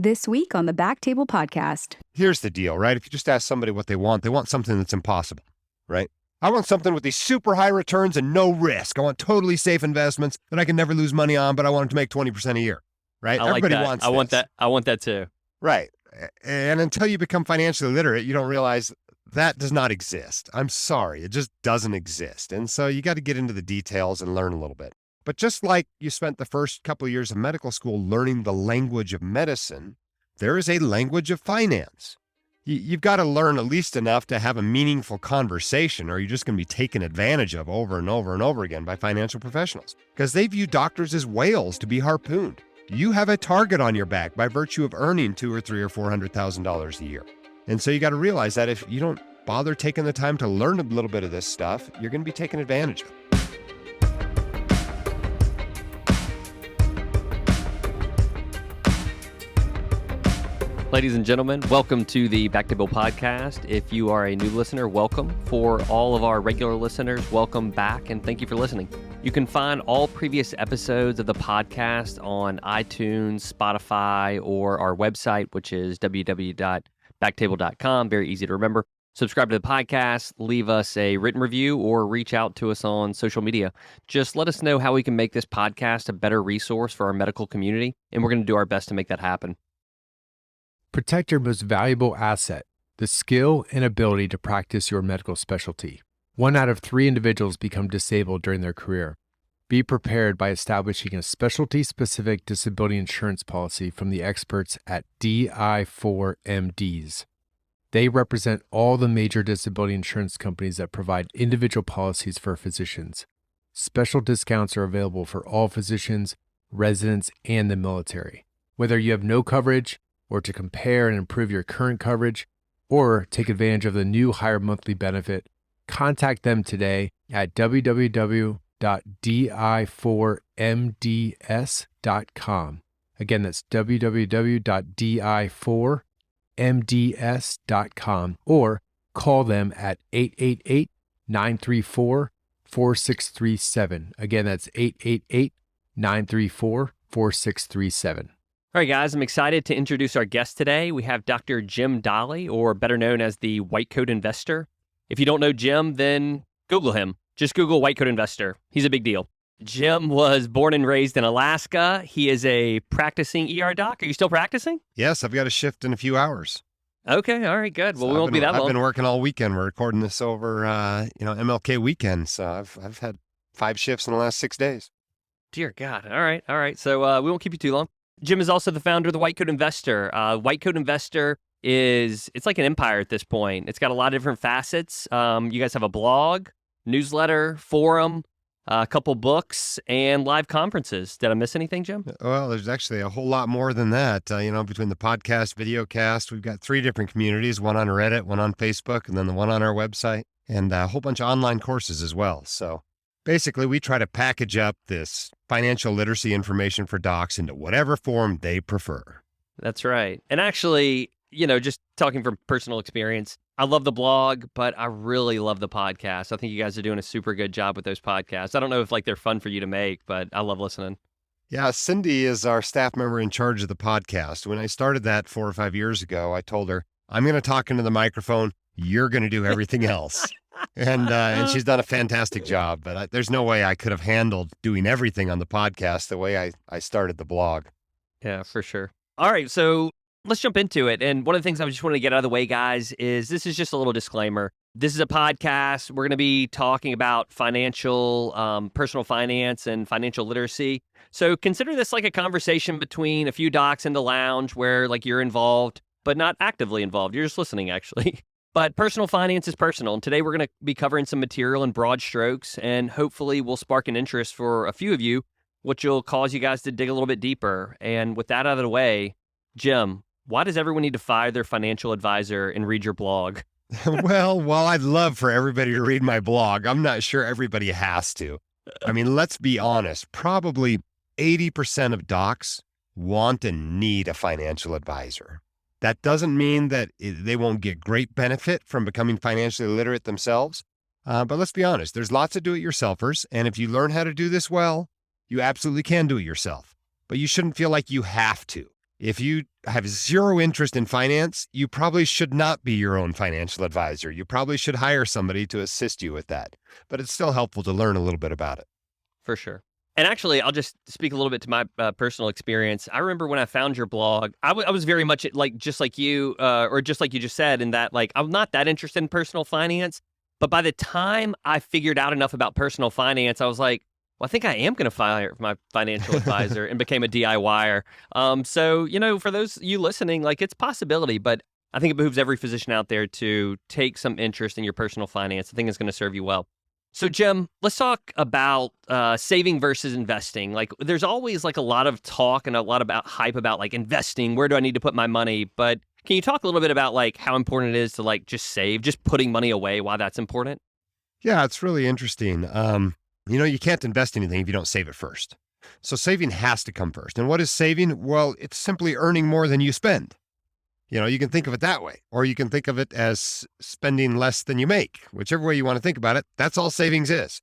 This week on the BackTable podcast. Here's the deal, right? If you just ask somebody what they want something that's impossible, right? I want something with these super high returns and no risk. I want totally safe investments that I can never lose money on, but I want it to make 20% a year, right? Everybody wants I this. want that. I want that too. Right. And until you become financially literate, you don't realize that does not exist. I'm sorry. It just doesn't exist. And so you got to get into the details and learn a little bit. But just like you spent the first couple of years of medical school learning the language of medicine, there is a language of finance. You've got to learn at least enough to have a meaningful conversation, or you're just going to be taken advantage of over and over and over again by financial professionals because they view doctors as whales to be harpooned. You have a target on your back by virtue of earning $200,000 or $300,000 or $400,000 a year. And so you got to realize that if you don't bother taking the time to learn a little bit of this stuff, you're going to be taken advantage of. Ladies and gentlemen, welcome to the BackTable podcast. If you are a new listener, welcome. For all of our regular listeners, welcome back and thank you for listening. You can find all previous episodes of the podcast on iTunes, Spotify, or our website, which is www.backtable.com. Very easy to remember. Subscribe to the podcast, leave us a written review, or reach out to us on social media. Just let us know how we can make this podcast a better resource for our medical community, and we're going to do our best to make that happen. Protect your most valuable asset, the skill and ability to practice your medical specialty. 1 out of 3 individuals become disabled during their career. Be prepared by establishing a specialty-specific disability insurance policy from the experts at DI4MDs. They represent all the major disability insurance companies that provide individual policies for physicians. Special discounts are available for all physicians, residents, and the military. Whether you have no coverage, or to compare and improve your current coverage, or take advantage of the new higher monthly benefit, contact them today at www.di4mds.com. Again, that's www.di4mds.com, or call them at 888-934-4637. Again, that's 888-934-4637. All right, guys, I'm excited to introduce our guest today. We have Dr. Jim Dahle, or better known as the White Coat Investor. If you don't know Jim, then Google him. Just Google White Coat Investor. He's a big deal. Jim was born and raised in Alaska. He is a practicing ER doc. Are you still practicing? Yes, I've got a shift in a few hours. Okay, all right, good. Well, So we won't be that long. I've been working all weekend. We're recording this over, MLK weekend. So I've had 5 shifts in the last 6 days. Dear God. All right. So we won't keep you too long. Jim is also the founder of the White Coat Investor. White Coat Investor it's like an empire at this point. It's got a lot of different facets. You guys have a blog, newsletter, forum, a couple books, and live conferences. Did I miss anything, Jim? Well, there's actually a whole lot more than that. Between the podcast, videocast, we've got 3 different communities, one on Reddit, one on Facebook, and then the one on our website, and a whole bunch of online courses as well. So basically, we try to package up this financial literacy information for docs into whatever form they prefer. That's right. And actually, just talking from personal experience, I love the blog, but I really love the podcast. I think you guys are doing a super good job with those podcasts. I don't know if they're fun for you to make, but I love listening. Yeah, Cindy is our staff member in charge of the podcast. When I started that 4 or 5 years ago, I told her, I'm going to talk into the microphone. You're going to do everything else. And she's done a fantastic job, but there's no way I could have handled doing everything on the podcast the way I started the blog. Yeah, for sure. All right, so let's jump into it. And one of the things I just want to get out of the way, guys, is this is just a little disclaimer. This is a podcast. We're going to be talking about financial, personal finance and financial literacy. So consider this like a conversation between a few docs in the lounge where you're involved, but not actively involved. You're just listening, actually. But personal finance is personal, and today we're going to be covering some material in broad strokes, and hopefully we'll spark an interest for a few of you, which will cause you guys to dig a little bit deeper. And with that out of the way, Jim, why does everyone need to fire their financial advisor and read your blog? Well, while I'd love for everybody to read my blog, I'm not sure everybody has to. I mean, let's be honest, probably 80% of docs want and need a financial advisor. That doesn't mean that they won't get great benefit from becoming financially literate themselves. But let's be honest, there's lots of do-it-yourselfers. And if you learn how to do this well, you absolutely can do it yourself. But you shouldn't feel like you have to. If you have zero interest in finance, you probably should not be your own financial advisor. You probably should hire somebody to assist you with that. But it's still helpful to learn a little bit about it. For sure. And actually, I'll just speak a little bit to my personal experience. I remember when I found your blog, I was very much like just like you, or just like you just said, in that like I'm not that interested in personal finance. But by the time I figured out enough about personal finance, I was like, well, I think I am going to fire my financial advisor and became a DIYer. So, for those you listening, like it's a possibility, but I think it behooves every physician out there to take some interest in your personal finance. I think it's going to serve you well. So, Jim, let's talk about saving versus investing. Like, there's always like a lot of talk and a lot about hype about like investing. Where do I need to put my money? But can you talk a little bit about like how important it is to like just save, just putting money away, why that's important? Yeah, it's really interesting. You can't invest anything if you don't save it first. So saving has to come first. And what is saving? Well, it's simply earning more than you spend. You can think of it that way, or you can think of it as spending less than you make. Whichever way you want to think about it, that's all savings is.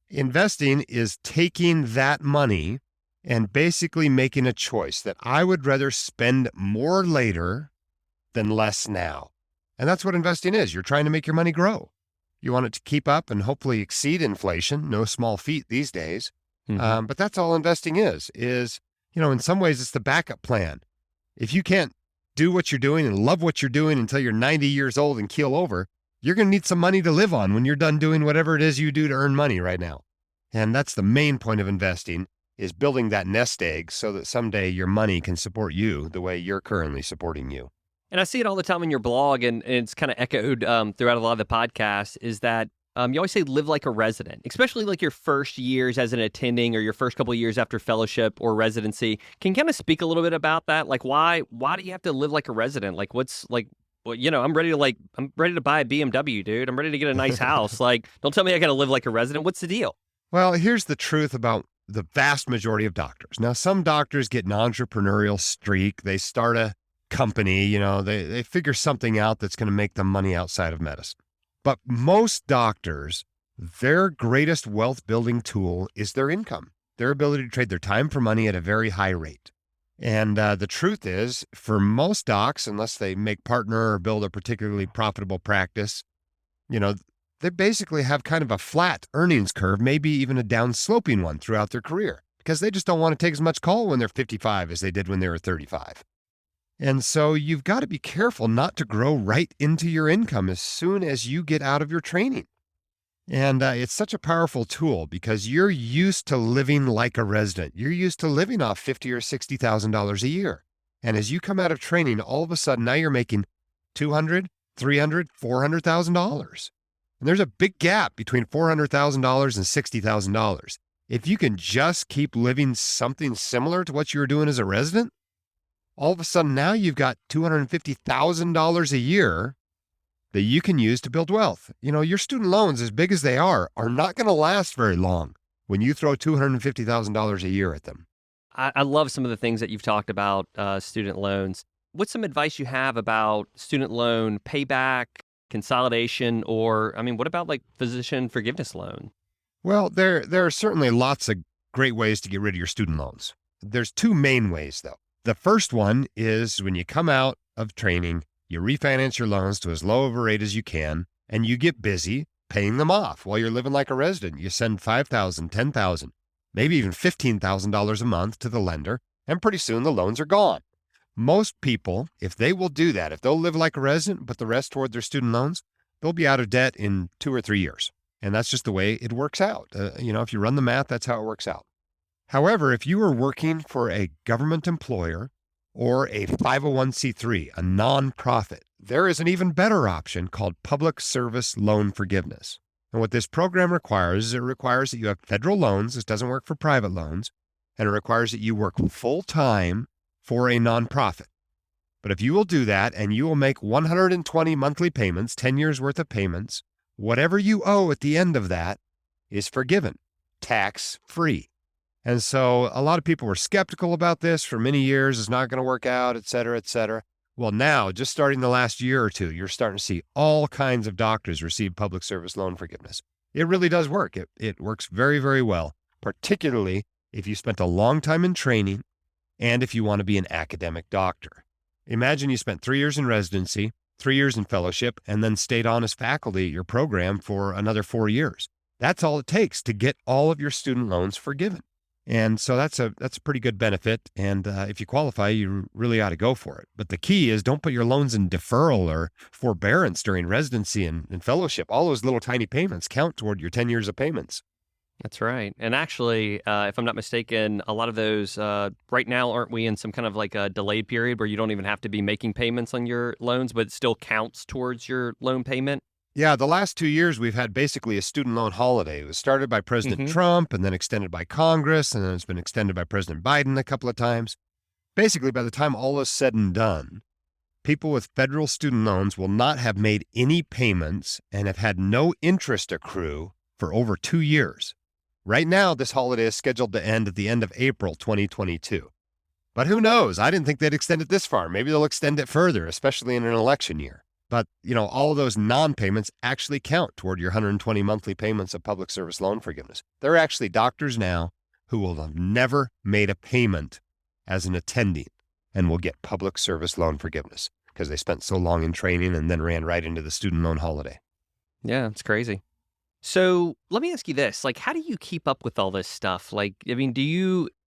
Investing is taking that money and basically making a choice that I would rather spend more later than less now. And that's what investing is. You're trying to make your money grow. You want it to keep up and hopefully exceed inflation. No small feat these days. Mm-hmm. But that's all investing is, in some ways it's the backup plan. If you can't do what you're doing and love what you're doing until you're 90 years old and keel over, you're going to need some money to live on when you're done doing whatever it is you do to earn money right now. And that's the main point of investing, is building that nest egg so that someday your money can support you the way you're currently supporting you. And I see it all the time in your blog, and it's kind of echoed throughout a lot of the podcasts, is that you always say live like a resident, especially like your first years as an attending or your first couple of years after fellowship or residency. Can you kind of speak a little bit about that? Like, why do you have to live like a resident? Like, what's like, well, I'm ready to buy a BMW, dude. I'm ready to get a nice house. Like, don't tell me I got to live like a resident. What's the deal? Well, here's the truth about the vast majority of doctors. Now, some doctors get an entrepreneurial streak. They start a company, they figure something out that's going to make them money outside of medicine. But most doctors, their greatest wealth building tool is their income, their ability to trade their time for money at a very high rate. And the truth is, for most docs, unless they make partner or build a particularly profitable practice, they basically have kind of a flat earnings curve, maybe even a down-sloping one throughout their career, because they just don't want to take as much call when they're 55 as they did when they were 35. And so you've got to be careful not to grow right into your income as soon as you get out of your training. And it's such a powerful tool because you're used to living like a resident. You're used to living off $50,000 or $60,000 a year. And as you come out of training, all of a sudden now you're making $200,000, $300,000, $400,000. And there's a big gap between $400,000 and $60,000. If you can just keep living something similar to what you were doing as a resident, all of a sudden now you've got $250,000 a year that you can use to build wealth. Your student loans, as big as they are not going to last very long when you throw $250,000 a year at them. I love some of the things that you've talked about, student loans. What's some advice you have about student loan payback, consolidation, or, what about like physician forgiveness loan? Well, there are certainly lots of great ways to get rid of your student loans. There's two main ways, though. The first one is when you come out of training, you refinance your loans to as low of a rate as you can, and you get busy paying them off while you're living like a resident. You send $5,000, $10,000, maybe even $15,000 a month to the lender, and pretty soon the loans are gone. Most people, if they will do that, if they'll live like a resident, put the rest toward their student loans, they'll be out of debt in 2 or 3 years. And that's just the way it works out. If you run the math, that's how it works out. However, if you are working for a government employer or a 501c3, a nonprofit, there is an even better option called public service loan forgiveness. And what this program requires is it requires that you have federal loans. This doesn't work for private loans. And it requires that you work full-time for a nonprofit. But if you will do that and you will make 120 monthly payments, 10 years worth of payments, whatever you owe at the end of that is forgiven, tax-free. And so a lot of people were skeptical about this for many years. It's not going to work out, et cetera, et cetera. Well, now, just starting the last year or two, you're starting to see all kinds of doctors receive public service loan forgiveness. It really does work. It works very, very well, particularly if you spent a long time in training, and if you want to be an academic doctor. Imagine you spent 3 years in residency, 3 years in fellowship, and then stayed on as faculty at your program for another 4 years. That's all it takes to get all of your student loans forgiven. And so that's a pretty good benefit. And if you qualify, you really ought to go for it. But the key is don't put your loans in deferral or forbearance during residency and fellowship. All those little tiny payments count toward your 10 years of payments. That's right. And actually, if I'm not mistaken, a lot of those, right now, aren't we in some kind of like a delayed period where you don't even have to be making payments on your loans, but it still counts towards your loan payment? Yeah, the last 2 years, we've had basically a student loan holiday. It was started by President Trump and then extended by Congress, and then it's been extended by President Biden a couple of times. Basically, by the time all is said and done, people with federal student loans will not have made any payments and have had no interest accrue for over 2 years. Right now, this holiday is scheduled to end at the end of April 2022. But who knows? I didn't think they'd extend it this far. Maybe they'll extend it further, especially in an election year. But, all of those non-payments actually count toward your 120 monthly payments of public service loan forgiveness. There are actually doctors now who will have never made a payment as an attending and will get public service loan forgiveness because they spent so long in training and then ran right into the student loan holiday. Yeah, it's crazy. So let me ask you this, like, how do you keep up with all this stuff? Like, I mean,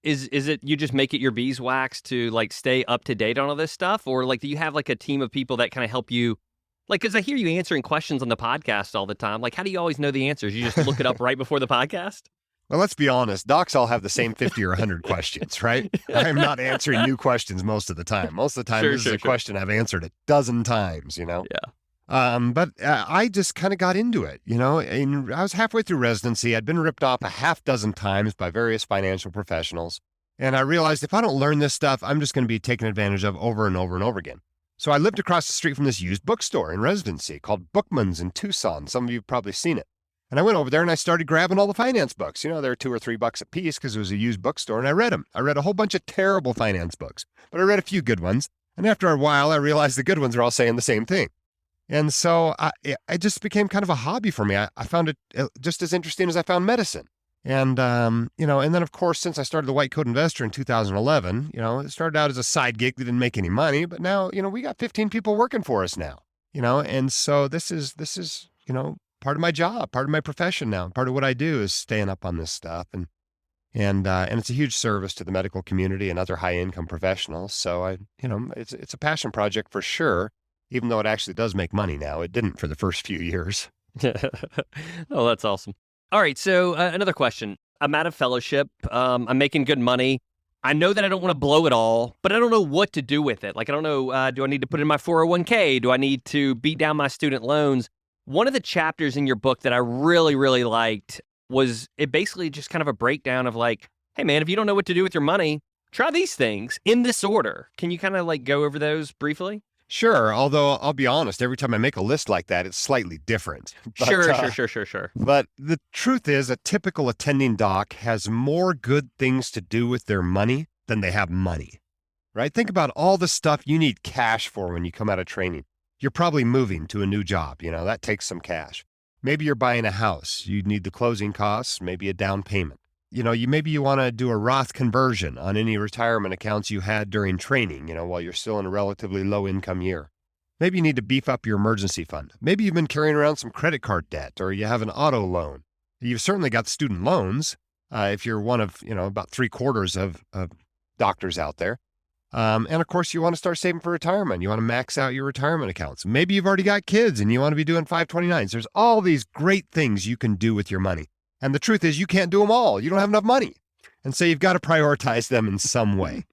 is it you just make it your beeswax to like stay up to date on all this stuff? Or like, do you have like a team of people that kind of help you? Like, because I hear you answering questions on the podcast all the time. Like, how do you always know the answers? You just look it up right before the podcast? Well, let's be honest. Docs all have the same 50 or 100 questions, right? I'm not answering new questions most of the time. Most of the time, this is a question I've answered a dozen times, Yeah. But I just kind of got into it, and I was halfway through residency. I'd been ripped off a half dozen times by various financial professionals. And I realized if I don't learn this stuff, I'm just going to be taken advantage of over and over and over again. So I lived across the street from this used bookstore in residency called Bookman's in Tucson. Some of you have probably seen it. And I went over there and I started grabbing all the finance books. They were $2 or $3 a piece because it was a used bookstore, and I read them. I read a whole bunch of terrible finance books, but I read a few good ones. And after a while, I realized the good ones are all saying the same thing. And so it just became kind of a hobby for me. I found it just as interesting as I found medicine. And, and then, of course, since I started the White Coat Investor in 2011, it started out as a side gig that didn't make any money. But now, we got 15 people working for us now, and so this is, part of my job, part of my profession now. Part of what I do is staying up on this stuff. And it's a huge service to the medical community and other high income professionals. So it's a passion project for sure, even though it actually does make money now. It didn't for the first few years. Oh, that's awesome. All right. So another question. I'm out of fellowship. I'm making good money. I know that I don't want to blow it all, but I don't know what to do with it. Like, I don't know, do I need to put it in my 401k? Do I need to beat down my student loans? One of the chapters in your book that I really, really liked was it basically just kind of a breakdown of like, hey, man, if you don't know what to do with your money, try these things in this order. Can you kind of like go over those briefly? Sure. Although I'll be honest, every time I make a list like that, it's slightly different. But, Sure. But the truth is a typical attending doc has more good things to do with their money than they have money, right? Think about all the stuff you need cash for when you come out of training. You're probably moving to a new job. That takes some cash. Maybe you're buying a house. You need the closing costs, maybe a down payment. Maybe you want to do a Roth conversion on any retirement accounts you had during training, while you're still in a relatively low income year. Maybe you need to beef up your emergency fund. Maybe you've been carrying around some credit card debt, or you have an auto loan. You've certainly got student loans, if you're one of, about 3/4 of doctors out there. And of course, you want to start saving for retirement. You want to max out your retirement accounts. Maybe you've already got kids and you want to be doing 529s. There's all these great things you can do with your money. And the truth is you can't do them all. You don't have enough money. And so you've got to prioritize them in some way.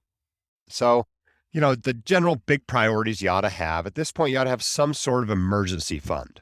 So, the general big priorities you ought to have, at this point, you ought to have some sort of emergency fund.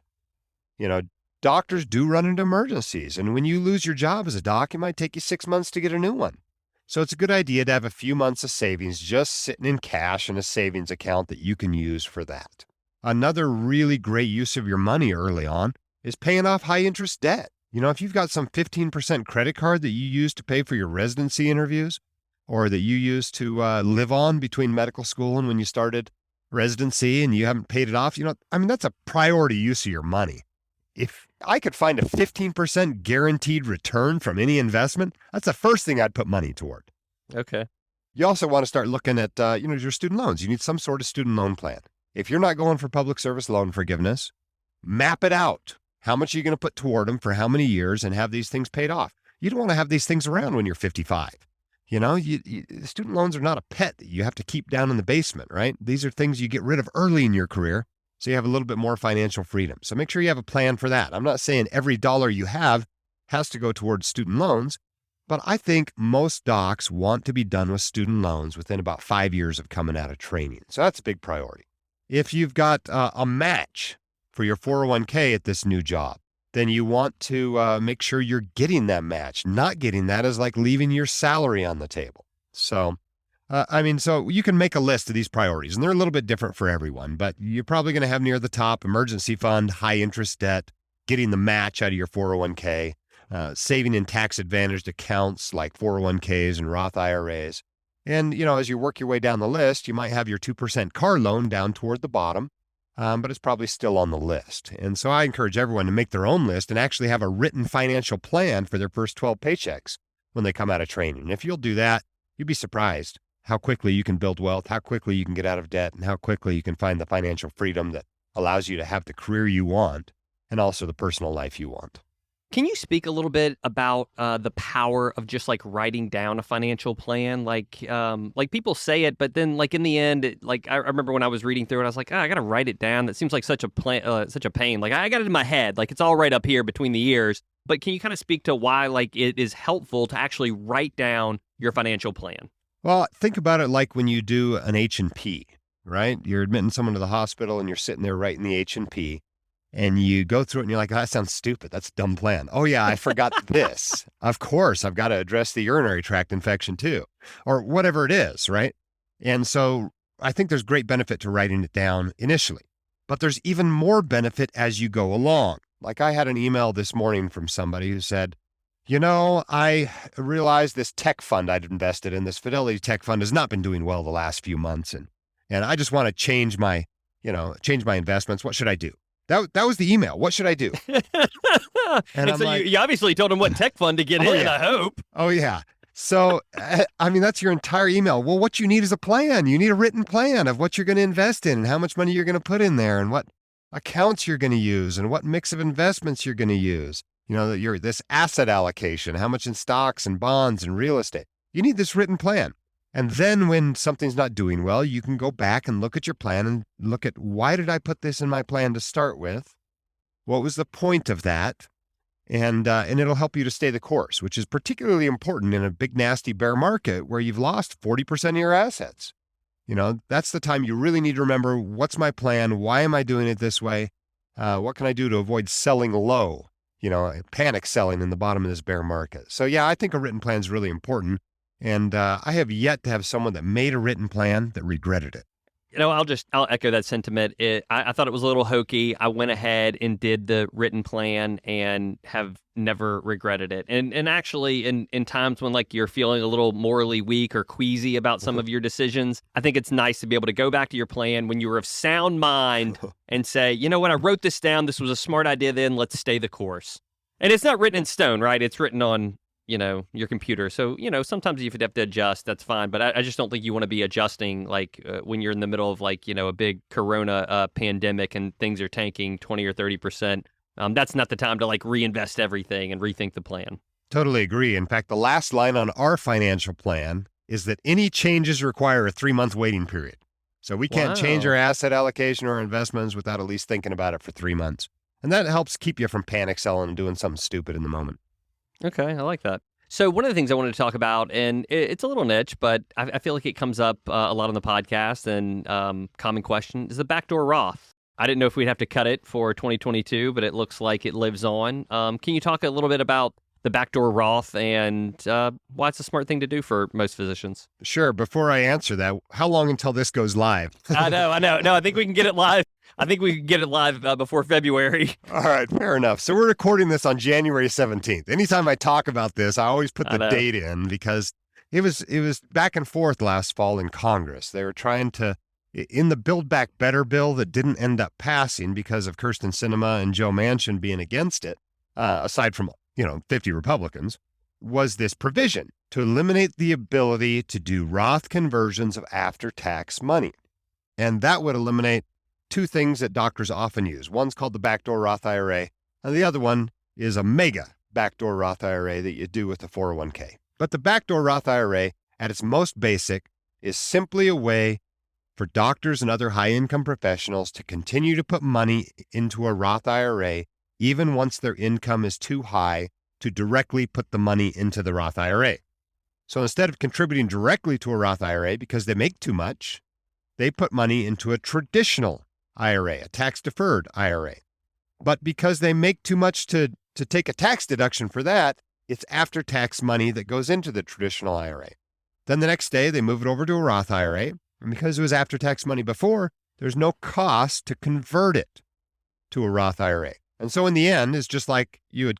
Doctors do run into emergencies. And when you lose your job as a doc, it might take you 6 months to get a new one. So it's a good idea to have a few months of savings just sitting in cash in a savings account that you can use for that. Another really great use of your money early on is paying off high interest debt. If you've got some 15% credit card that you use to pay for your residency interviews, or that you use to live on between medical school and when you started residency and you haven't paid it off, that's a priority use of your money. If I could find a 15% guaranteed return from any investment, that's the first thing I'd put money toward. Okay. You also want to start looking at, your student loans. You need some sort of student loan plan. If you're not going for public service loan forgiveness, map it out. How much are you going to put toward them for how many years and have these things paid off? You don't want to have these things around when you're 55. Student loans are not a pet that you have to keep down in the basement, right? These are things you get rid of early in your career so you have a little bit more financial freedom. So make sure you have a plan for that. I'm not saying every dollar you have has to go towards student loans, but I think most docs want to be done with student loans within about 5 years of coming out of training. So that's a big priority. If you've got a match for your 401k at this new job, then you want to make sure you're getting that match. Not getting that is like leaving your salary on the table. So you can make a list of these priorities, and they're a little bit different for everyone, but you're probably going to have near the top emergency fund, high interest debt, getting the match out of your 401k, saving in tax-advantaged accounts like 401ks and Roth IRAs. And, as you work your way down the list, you might have your 2% car loan down toward the bottom, but it's probably still on the list. And so I encourage everyone to make their own list and actually have a written financial plan for their first 12 paychecks when they come out of training. And if you'll do that, you'd be surprised how quickly you can build wealth, how quickly you can get out of debt, and how quickly you can find the financial freedom that allows you to have the career you want and also the personal life you want. Can you speak a little bit about the power of just like writing down a financial plan? Like people say it, but then like in the end, I remember when I was reading through it, I was like, I got to write it down. That seems like such a pain. Like I got it in my head, like it's all right up here between the ears. But can you kind of speak to why like it is helpful to actually write down your financial plan? Well, think about it like when you do an H&P, right? You're admitting someone to the hospital and you're sitting there writing the H&P. And you go through it and you're like, that sounds stupid. That's a dumb plan. Oh, yeah, I forgot this. Of course, I've got to address the urinary tract infection too, or whatever it is, right? And so I think there's great benefit to writing it down initially, but there's even more benefit as you go along. Like I had an email this morning from somebody who said, I realized this tech fund I'd invested in, this Fidelity tech fund, has not been doing well the last few months. And I just want to change my investments. What should I do? That was the email. What should I do? And so you obviously told him what tech fund to get in, yeah. I hope. Oh, yeah. So, that's your entire email. Well, what you need is a plan. You need a written plan of what you're going to invest in and how much money you're going to put in there and what accounts you're going to use and what mix of investments you're going to use. This asset allocation, how much in stocks and bonds and real estate. You need this written plan. And then when something's not doing well, you can go back and look at your plan and look at, why did I put this in my plan to start with? What was the point of that? And it'll help you to stay the course, which is particularly important in a big, nasty bear market where you've lost 40% of your assets. That's the time you really need to remember, what's my plan? Why am I doing it this way? What can I do to avoid selling low? Panic selling in the bottom of this bear market. So yeah, I think a written plan is really important. And I have yet to have someone that made a written plan that regretted it. I'll echo that sentiment. I thought it was a little hokey. I went ahead and did the written plan and have never regretted it. And actually, in times when like you're feeling a little morally weak or queasy about some of your decisions, I think it's nice to be able to go back to your plan when you were of sound mind and say, you know what, I wrote this down. This was a smart idea then. Let's stay the course. And it's not written in stone, right? It's written on your computer. So, sometimes if you have to adjust, that's fine. But I just don't think you want to be adjusting like when you're in the middle of like, a big corona pandemic and things are tanking 20 or 30%. That's not the time to like reinvest everything and rethink the plan. Totally agree. In fact, the last line on our financial plan is that any changes require a 3-month waiting period. So we can't change our asset allocation or investments without at least thinking about it for 3 months. And that helps keep you from panic selling and doing something stupid in the moment. Okay, I like that. So one of the things I wanted to talk about, and it's a little niche, but I feel like it comes up a lot on the podcast, and common question is the backdoor Roth. I didn't know if we'd have to cut it for 2022, but it looks like it lives on. Can you talk a little bit about the backdoor Roth and why it's a smart thing to do for most physicians? Sure. Before I answer that, how long until this goes live? I know. No, I think we can get it live. I think we can get it live before February. All right, fair enough. So we're recording this on January 17th. Anytime I talk about this, I always put the date in because it was back and forth last fall in Congress. They were trying to, in the Build Back Better bill that didn't end up passing because of Kyrsten Sinema and Joe Manchin being against it, aside from 50 Republicans, was this provision to eliminate the ability to do Roth conversions of after-tax money. And that would eliminate two things that doctors often use. One's called the backdoor Roth IRA, and the other one is a mega backdoor Roth IRA that you do with the 401k. But the backdoor Roth IRA, at its most basic, is simply a way for doctors and other high-income professionals to continue to put money into a Roth IRA even once their income is too high to directly put the money into the Roth IRA. So instead of contributing directly to a Roth IRA because they make too much, they put money into a traditional IRA, a tax-deferred IRA. But because they make too much to take a tax deduction for that, it's after-tax money that goes into the traditional IRA. Then the next day, they move it over to a Roth IRA. And because it was after-tax money before, there's no cost to convert it to a Roth IRA. And so in the end, it's just like you had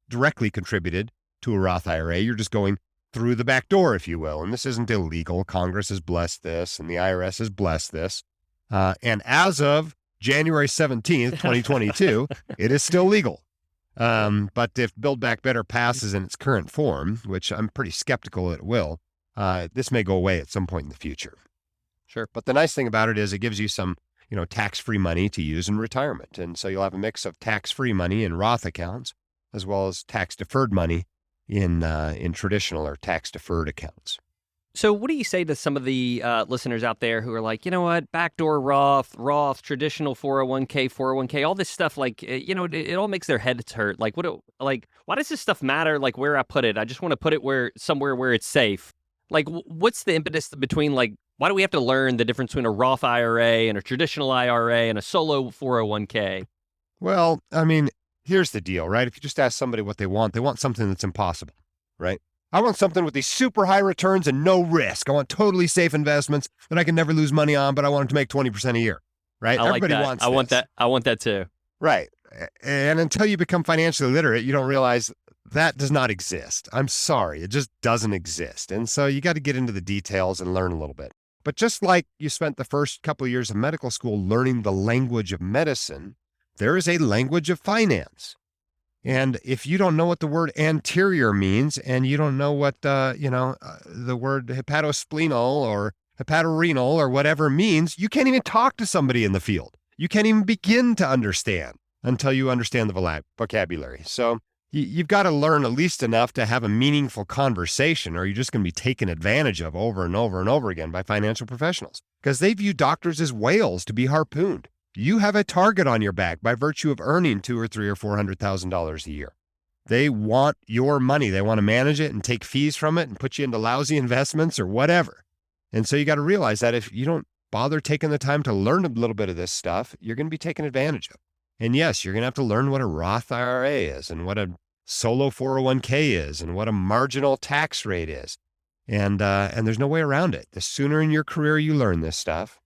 directly contributed to a Roth IRA. You're just going through the back door, if you will. And this isn't illegal. Congress has blessed this, and the IRS has blessed this. And as of January 17th, 2022, it is still legal. But if Build Back Better passes in its current form, which I'm pretty skeptical it will, this may go away at some point in the future. Sure. But the nice thing about it is it gives you some, tax-free money to use in retirement. And so you'll have a mix of tax-free money in Roth accounts, as well as tax-deferred money in traditional or tax-deferred accounts. So what do you say to some of the listeners out there who are like, you know what, backdoor Roth, traditional 401k, all this stuff, like, it all makes their heads hurt. Like, why does this stuff matter? Like, where I put it? I just want to put it somewhere where it's safe. Like, what's the impetus between, like, why do we have to learn the difference between a Roth IRA and a traditional IRA and a solo 401k? Well, I mean, here's the deal, right? If you just ask somebody what they want something that's impossible, right? I want something with these super high returns and no risk. I want totally safe investments that I can never lose money on, but I want them to make 20% a year, right? Everybody wants this. I want that too. Right. And until you become financially literate, you don't realize that does not exist. I'm sorry. It just doesn't exist. And so you got to get into the details and learn a little bit. But just like you spent the first couple of years of medical school learning the language of medicine, there is a language of finance. And if you don't know what the word anterior means, and you don't know what, the word hepatosplenal or hepatorenal or whatever means, you can't even talk to somebody in the field. You can't even begin to understand until you understand the vocabulary. So you've got to learn at least enough to have a meaningful conversation, or you're just going to be taken advantage of over and over and over again by financial professionals, because they view doctors as whales to be harpooned. You have a target on your back by virtue of earning $200,000 or $300,000 or $400,000 a year. They want your money. They want to manage it and take fees from it and put you into lousy investments or whatever. And so you got to realize that if you don't bother taking the time to learn a little bit of this stuff, you're going to be taken advantage of. And yes, you're going to have to learn what a Roth IRA is and what a solo 401k is and what a marginal tax rate is. And there's no way around it. The sooner in your career you learn this stuff,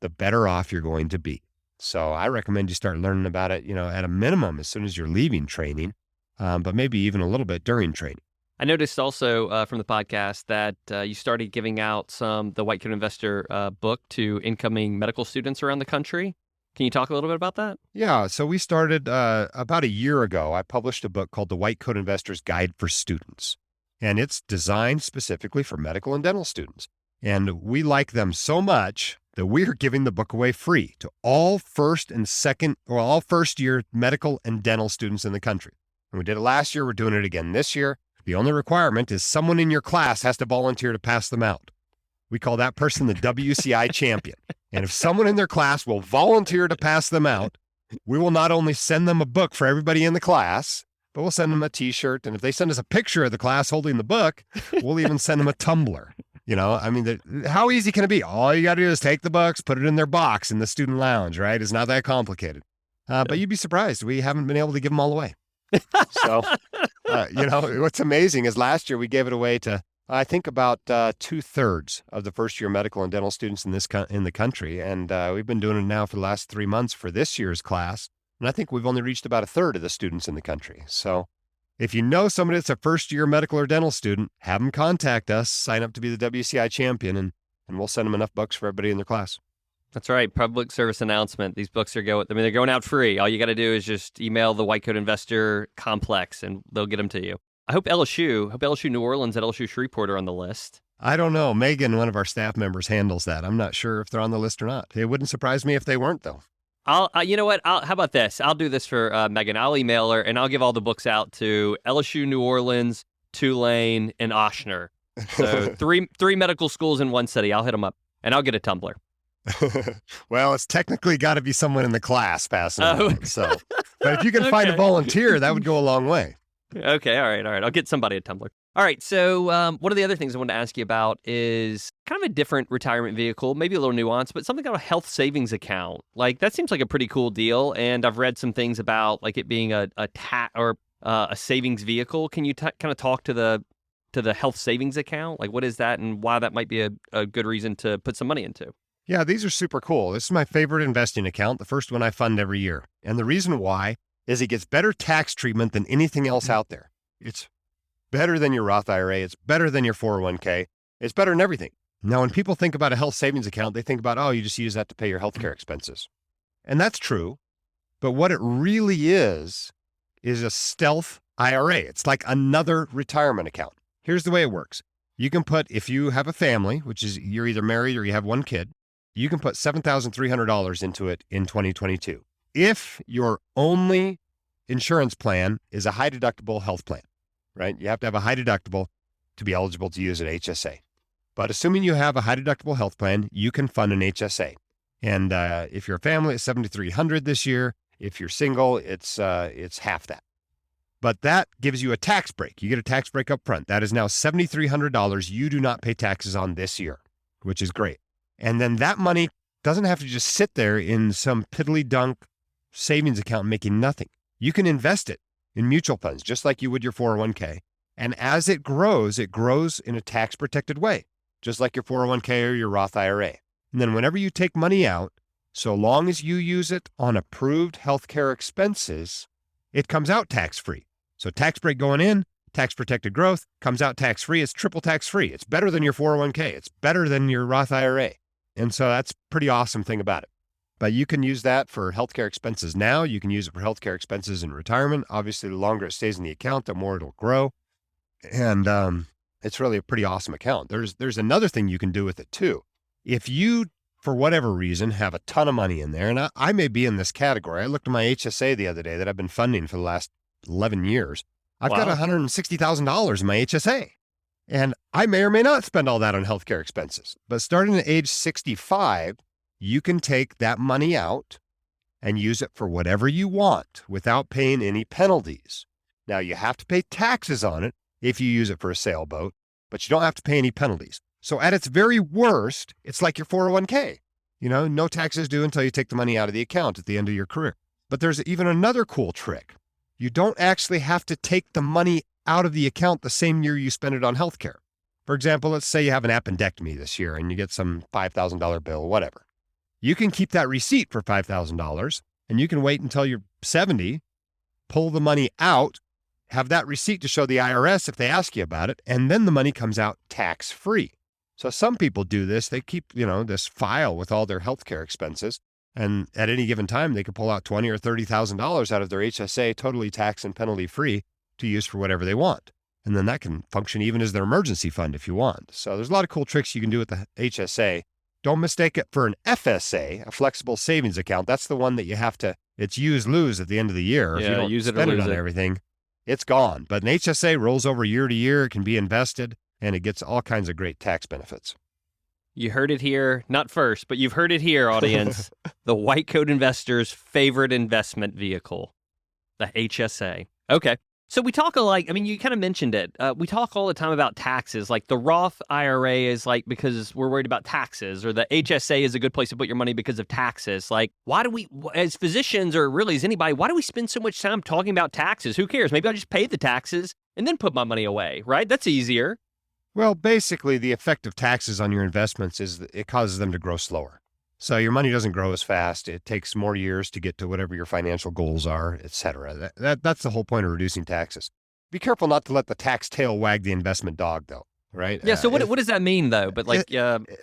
the better off you're going to be. So I recommend you start learning about it, at a minimum as soon as you're leaving training, but maybe even a little bit during training. I noticed also from the podcast that you started giving out the White Coat Investor book to incoming medical students around the country. Can you talk a little bit about that? Yeah. So we started about a year ago. I published a book called The White Coat Investor's Guide for Students, and it's designed specifically for medical and dental students. And we like them so much that we're giving the book away free to all first year medical and dental students in the country. And we did it last year. We're doing it again this year. The only requirement is someone in your class has to volunteer to pass them out. We call that person the WCI champion. And if someone in their class will volunteer to pass them out, we will not only send them a book for everybody in the class, but we'll send them a t-shirt. And if they send us a picture of the class holding the book, we'll even send them a tumbler. How easy can it be? All you got to do is take the books, put it in their box in the student lounge, right? It's not that complicated. But you'd be surprised. We haven't been able to give them all away. So, what's amazing is last year we gave it away to, I think, about 2/3 of the first-year medical and dental students in the country. And we've been doing it now for the last 3 months for this year's class. And I think we've only reached about 1/3 of the students in the country. So if you know somebody that's a first-year medical or dental student, have them contact us, sign up to be the WCI champion, and we'll send them enough books for everybody in their class. That's right. Public service announcement. These books they're going out free. All you got to do is just email the White Coat Investor Complex, and they'll get them to you. I hope LSU New Orleans and LSU Shreveport are on the list. I don't know. Megan, one of our staff members, handles that. I'm not sure if they're on the list or not. It wouldn't surprise me if they weren't, though. You know what? How about this? I'll do this for Megan. I'll email her and I'll give all the books out to LSU New Orleans, Tulane, and Ochsner. So three medical schools in one city. I'll hit them up and I'll get a tumbler. Well, it's technically got to be someone in the class passing it on, so. But if you can find a volunteer, that would go a long way. Okay, all right. I'll get somebody a tumbler. All right, so one of the other things I wanted to ask you about is kind of a different retirement vehicle, maybe a little nuanced, but something called a health savings account. Like, that seems like a pretty cool deal, and I've read some things about like it being a savings vehicle. Can you kind of talk to the health savings account? Like, what is that, and why that might be a good reason to put some money into? Yeah, these are super cool. This is my favorite investing account, the first one I fund every year. And the reason why is it gets better tax treatment than anything else out there. It's better than your Roth IRA. It's better than your 401k. It's better than everything. Now, when people think about a health savings account, they think about, oh, you just use that to pay your healthcare expenses. And that's true. But what it really is a stealth IRA. It's like another retirement account. Here's the way it works. You can put, if you have a family, which is you're either married or you have one kid, you can put $7,300 into it in 2022. If your only insurance plan is a high deductible health plan, right? You have to have a high deductible to be eligible to use an HSA. But assuming you have a high deductible health plan, you can fund an HSA. And if you're a family, it's $7,300 this year. If you're single, it's half that. But that gives you a tax break. You get a tax break up front. That is now $7,300 you do not pay taxes on this year, which is great. And then that money doesn't have to just sit there in some piddly dunk savings account making nothing. You can invest it in mutual funds, just like you would your 401k. And as it grows in a tax protected way, just like your 401k or your Roth IRA. And then whenever you take money out, so long as you use it on approved healthcare expenses, it comes out tax free. So tax break going in, tax protected growth, comes out tax free. It's triple tax free. It's better than your 401k. It's better than your Roth IRA. And so that's a pretty awesome thing about it. But you can use that for healthcare expenses now. You can use it for healthcare expenses in retirement. Obviously, the longer it stays in the account, the more it'll grow. And it's really a pretty awesome account. There's another thing you can do with it too. If you, for whatever reason, have a ton of money in there, and I may be in this category. I looked at my HSA the other day that I've been funding for the last 11 years. I've got $160,000 in my HSA. And I may or may not spend all that on healthcare expenses. But starting at age 65, you can take that money out and use it for whatever you want without paying any penalties. Now, you have to pay taxes on it if you use it for a sailboat, but you don't have to pay any penalties. So at its very worst, it's like your 401k. No taxes due until you take the money out of the account at the end of your career. But there's even another cool trick. You don't actually have to take the money out of the account the same year you spend it on healthcare. For example, let's say you have an appendectomy this year and you get some $5,000 bill, whatever. You can keep that receipt for $5,000 and you can wait until you're 70, pull the money out, have that receipt to show the IRS if they ask you about it, and then the money comes out tax-free. So some people do this. They keep, this file with all their healthcare expenses, and at any given time, they could pull out $20,000 or $30,000 out of their HSA, totally tax and penalty-free, to use for whatever they want. And then that can function even as their emergency fund if you want. So there's a lot of cool tricks you can do with the HSA. Don't mistake it for an FSA, a flexible savings account. That's the one that you have to, it's use, lose at the end of the year. Yeah, if you don't use it or spend it lose on it. everything, it's gone. But an HSA rolls over year to year. It can be invested, and it gets all kinds of great tax benefits. You heard it here, not first, but you've heard it here, audience. The white coat investor's favorite investment vehicle, the HSA. Okay. So we talk you kind of mentioned it. We talk all the time about taxes. Like the Roth IRA is because we're worried about taxes, or the HSA is a good place to put your money because of taxes. Like, why do we, as physicians or really as anybody, why do we spend so much time talking about taxes? Who cares? Maybe I'll just pay the taxes and then put my money away, right? That's easier. Well, basically, the effect of taxes on your investments is that it causes them to grow slower. So your money doesn't grow as fast. It takes more years to get to whatever your financial goals are, et cetera. That's the whole point of reducing taxes. Be careful not to let the tax tail wag the investment dog, though, right? Yeah, so what does that mean, though? But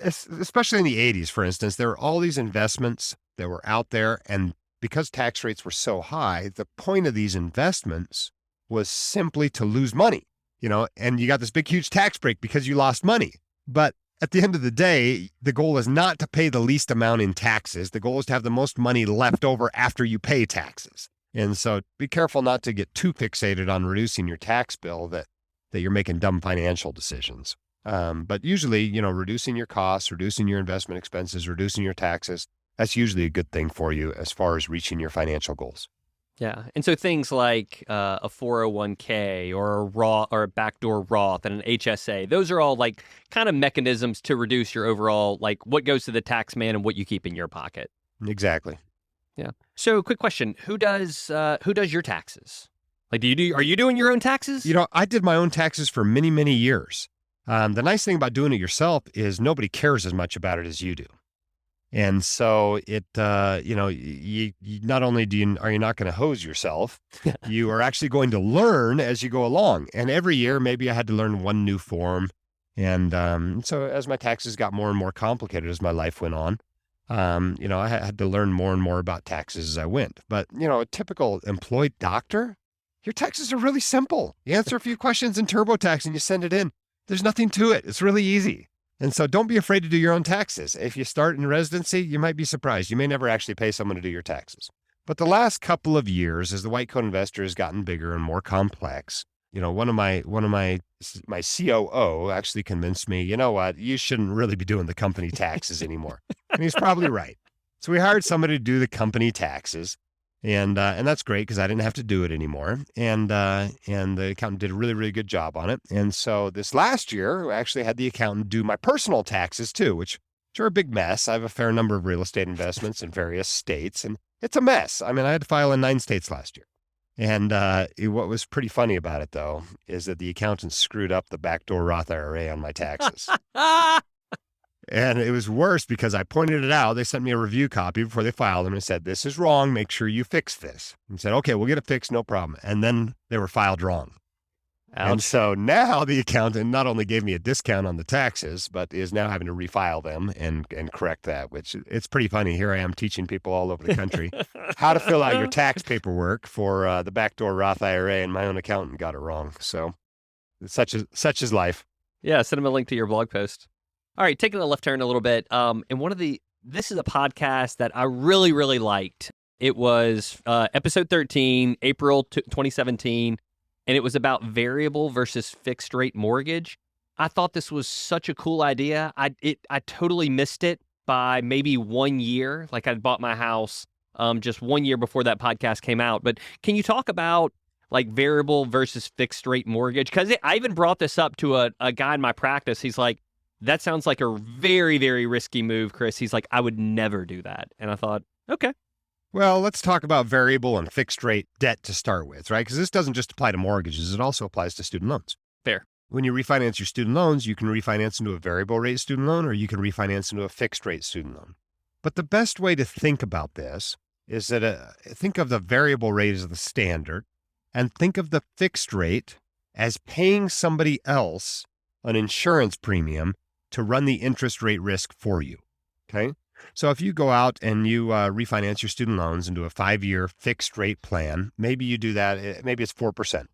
especially in the 80s, for instance, there were all these investments that were out there, and because tax rates were so high, the point of these investments was simply to lose money. and you got this big, huge tax break because you lost money. But at the end of the day, the goal is not to pay the least amount in taxes. The goal is to have the most money left over after you pay taxes. And so be careful not to get too fixated on reducing your tax bill that you're making dumb financial decisions. But usually, reducing your costs, reducing your investment expenses, reducing your taxes, that's usually a good thing for you as far as reaching your financial goals. Yeah. And so things like a 401k or a Roth or a backdoor Roth and an HSA, those are all like kind of mechanisms to reduce your overall, like what goes to the tax man and what you keep in your pocket. Exactly. Yeah. So quick question, who does your taxes? Like, are you doing your own taxes? I did my own taxes for many, many years. The nice thing about doing it yourself is nobody cares as much about it as you do. And so it, you not only are you not going to hose yourself, you are actually going to learn as you go along. And every year, maybe I had to learn one new form. And so as my taxes got more and more complicated as my life went on, I had to learn more and more about taxes as I went. But, a typical employed doctor, your taxes are really simple. You answer a few questions in TurboTax and you send it in. There's nothing to it. It's really easy. And so don't be afraid to do your own taxes. If you start in residency, you might be surprised. You may never actually pay someone to do your taxes. But the last couple of years, as the white coat investor has gotten bigger and more complex, one of my COO actually convinced me, you know what, you shouldn't really be doing the company taxes anymore. And he's probably right. So we hired somebody to do the company taxes. And that's great because I didn't have to do it anymore. And the accountant did a really, really good job on it. And so this last year, I actually had the accountant do my personal taxes too, which are a big mess. I have a fair number of real estate investments in various states, and it's a mess. I mean, I had to file in 9 states last year. And what was pretty funny about it, though, is that the accountant screwed up the backdoor Roth IRA on my taxes. And it was worse because I pointed it out. They sent me a review copy before they filed them and said, this is wrong. Make sure you fix this. And said, okay, we'll get it fixed. No problem. And then they were filed wrong. Ouch. And so now the accountant not only gave me a discount on the taxes, but is now having to refile them and correct that, which it's pretty funny. Here I am teaching people all over the country how to fill out your tax paperwork for the backdoor Roth IRA, and my own accountant got it wrong. So such is life. Yeah, send them a link to your blog post. All right, taking a left turn a little bit. And this is a podcast that I really, really liked. It was episode 13, April 2017, and it was about variable versus fixed rate mortgage. I thought this was such a cool idea. I totally missed it by maybe 1 year. Like I'd bought my house just 1 year before that podcast came out. But can you talk about like variable versus fixed rate mortgage? Because I even brought this up to a guy in my practice. He's like, that sounds like a very, very risky move, Chris. He's like, I would never do that. And I thought, okay. Well, let's talk about variable and fixed rate debt to start with, right? Because this doesn't just apply to mortgages. It also applies to student loans. Fair. When you refinance your student loans, you can refinance into a variable rate student loan, or you can refinance into a fixed rate student loan. But the best way to think about this is that think of the variable rate as the standard, and think of the fixed rate as paying somebody else an insurance premium to run the interest rate risk for you, okay? So if you go out and you refinance your student loans into a 5-year fixed rate plan, maybe you do that, maybe it's 4%.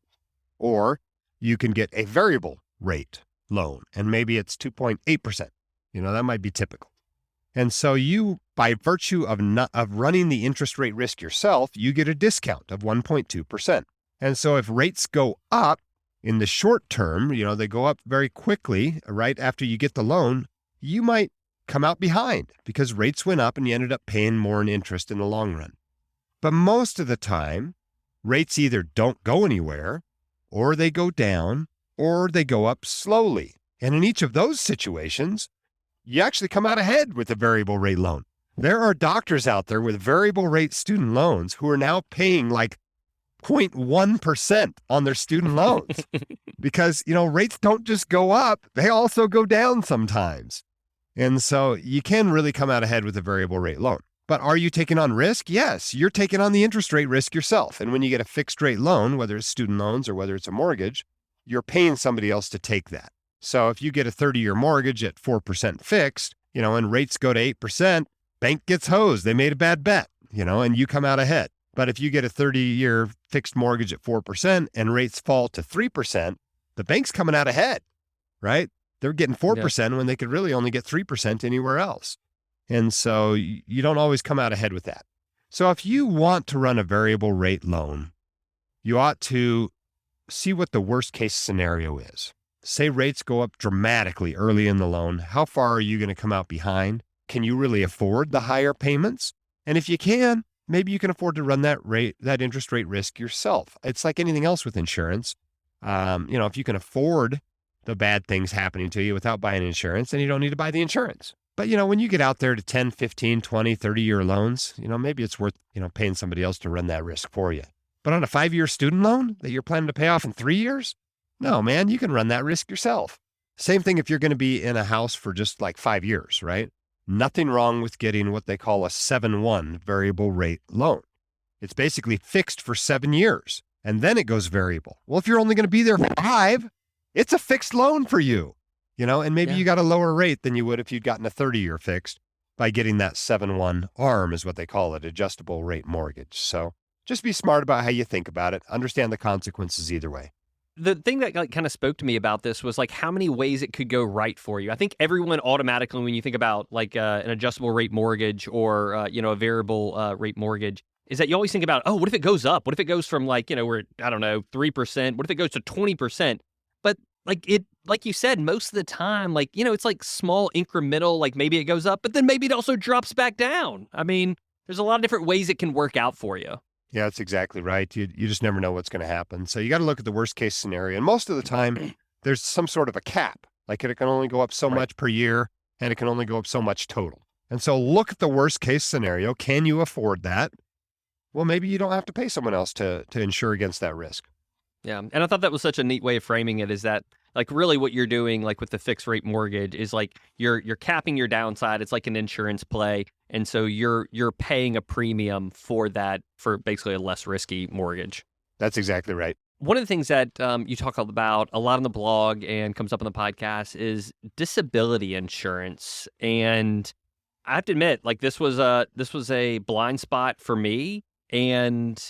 Or you can get a variable rate loan, and maybe it's 2.8%. That might be typical. And so you, by virtue of running the interest rate risk yourself, you get a discount of 1.2%. And so if rates go up in the short term, they go up very quickly right after you get the loan, you might come out behind because rates went up and you ended up paying more in interest in the long run. But most of the time, rates either don't go anywhere, or they go down, or they go up slowly. And in each of those situations, you actually come out ahead with a variable rate loan. There are doctors out there with variable rate student loans who are now paying like 0.1% on their student loans because, rates don't just go up, they also go down sometimes. And so you can really come out ahead with a variable rate loan. But are you taking on risk? Yes, you're taking on the interest rate risk yourself. And when you get a fixed rate loan, whether it's student loans or whether it's a mortgage, you're paying somebody else to take that. So if you get a 30-year mortgage at 4% fixed, and rates go to 8%, bank gets hosed. They made a bad bet, and you come out ahead. But if you get a 30-year fixed mortgage at 4% and rates fall to 3%, the bank's coming out ahead, right? They're getting 4% when they could really only get 3% anywhere else. And so you don't always come out ahead with that. So if you want to run a variable rate loan, you ought to see what the worst case scenario is. Say rates go up dramatically early in the loan. How far are you going to come out behind? Can you really afford the higher payments? And if you can, maybe you can afford to run that interest rate risk yourself. It's like anything else with insurance. If you can afford the bad things happening to you without buying insurance, then you don't need to buy the insurance. But, when you get out there to 10, 15, 20, 30-year loans, maybe it's worth, paying somebody else to run that risk for you. But on a 5-year student loan that you're planning to pay off in 3 years, no, man, you can run that risk yourself. Same thing if you're going to be in a house for just like 5 years, right? Nothing wrong with getting what they call a 7-1 variable rate loan. It's basically fixed for 7 years, and then it goes variable. Well, if you're only going to be there for 5, it's a fixed loan for you, and maybe you got a lower rate than you would if you'd gotten a 30-year fixed by getting that 7-1 ARM is what they call it, adjustable rate mortgage. So just be smart about how you think about it. Understand the consequences either way. The thing that kind of spoke to me about this was like how many ways it could go right for you. I think everyone automatically, when you think about like an adjustable rate mortgage or, a variable rate mortgage, is that you always think about, oh, what if it goes up? What if it goes from like, we're, 3%? What if it goes to 20%? But like you said, most of the time, it's like small incremental, like maybe it goes up, but then maybe it also drops back down. I mean, there's a lot of different ways it can work out for you. Yeah, that's exactly right. You just never know what's going to happen. So you got to look at the worst case scenario. And most of the time, there's some sort of a cap. Like it can only go up so much per year, and it can only go up so much total. And so look at the worst case scenario. Can you afford that? Well, maybe you don't have to pay someone else to insure against that risk. Yeah. And I thought that was such a neat way of framing it, is that like really what you're doing like with the fixed rate mortgage is like you're capping your downside. It's like an insurance play. And so you're paying a premium for that, for basically a less risky mortgage. That's exactly right. One of the things that you talk about a lot on the blog and comes up on the podcast is disability insurance. And I have to admit, like this was a blind spot for me. And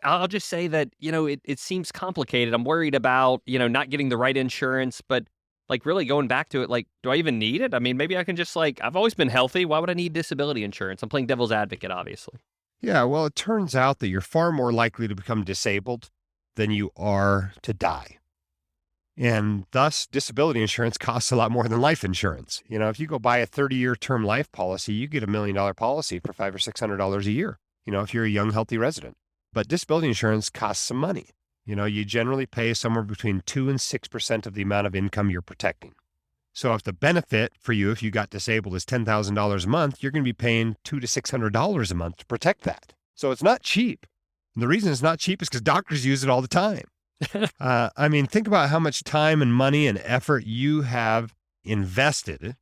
I'll just say that, it seems complicated. I'm worried about, not getting the right insurance, but like really going back to it, like, do I even need it? I mean, maybe I can just I've always been healthy. Why would I need disability insurance? I'm playing devil's advocate, obviously. Yeah, well, it turns out that you're far more likely to become disabled than you are to die. And thus, disability insurance costs a lot more than life insurance. If you go buy a 30-year term life policy, you get $1 million policy for $500 or $600 a year, if you're a young, healthy resident. But disability insurance costs some money. You generally pay somewhere between 2 and 6% of the amount of income you're protecting. So if the benefit for you, if you got disabled, is $10,000 a month, you're going to be paying $200 to $600 a month to protect that. So it's not cheap. And the reason it's not cheap is because doctors use it all the time. Think about how much time and money and effort you have invested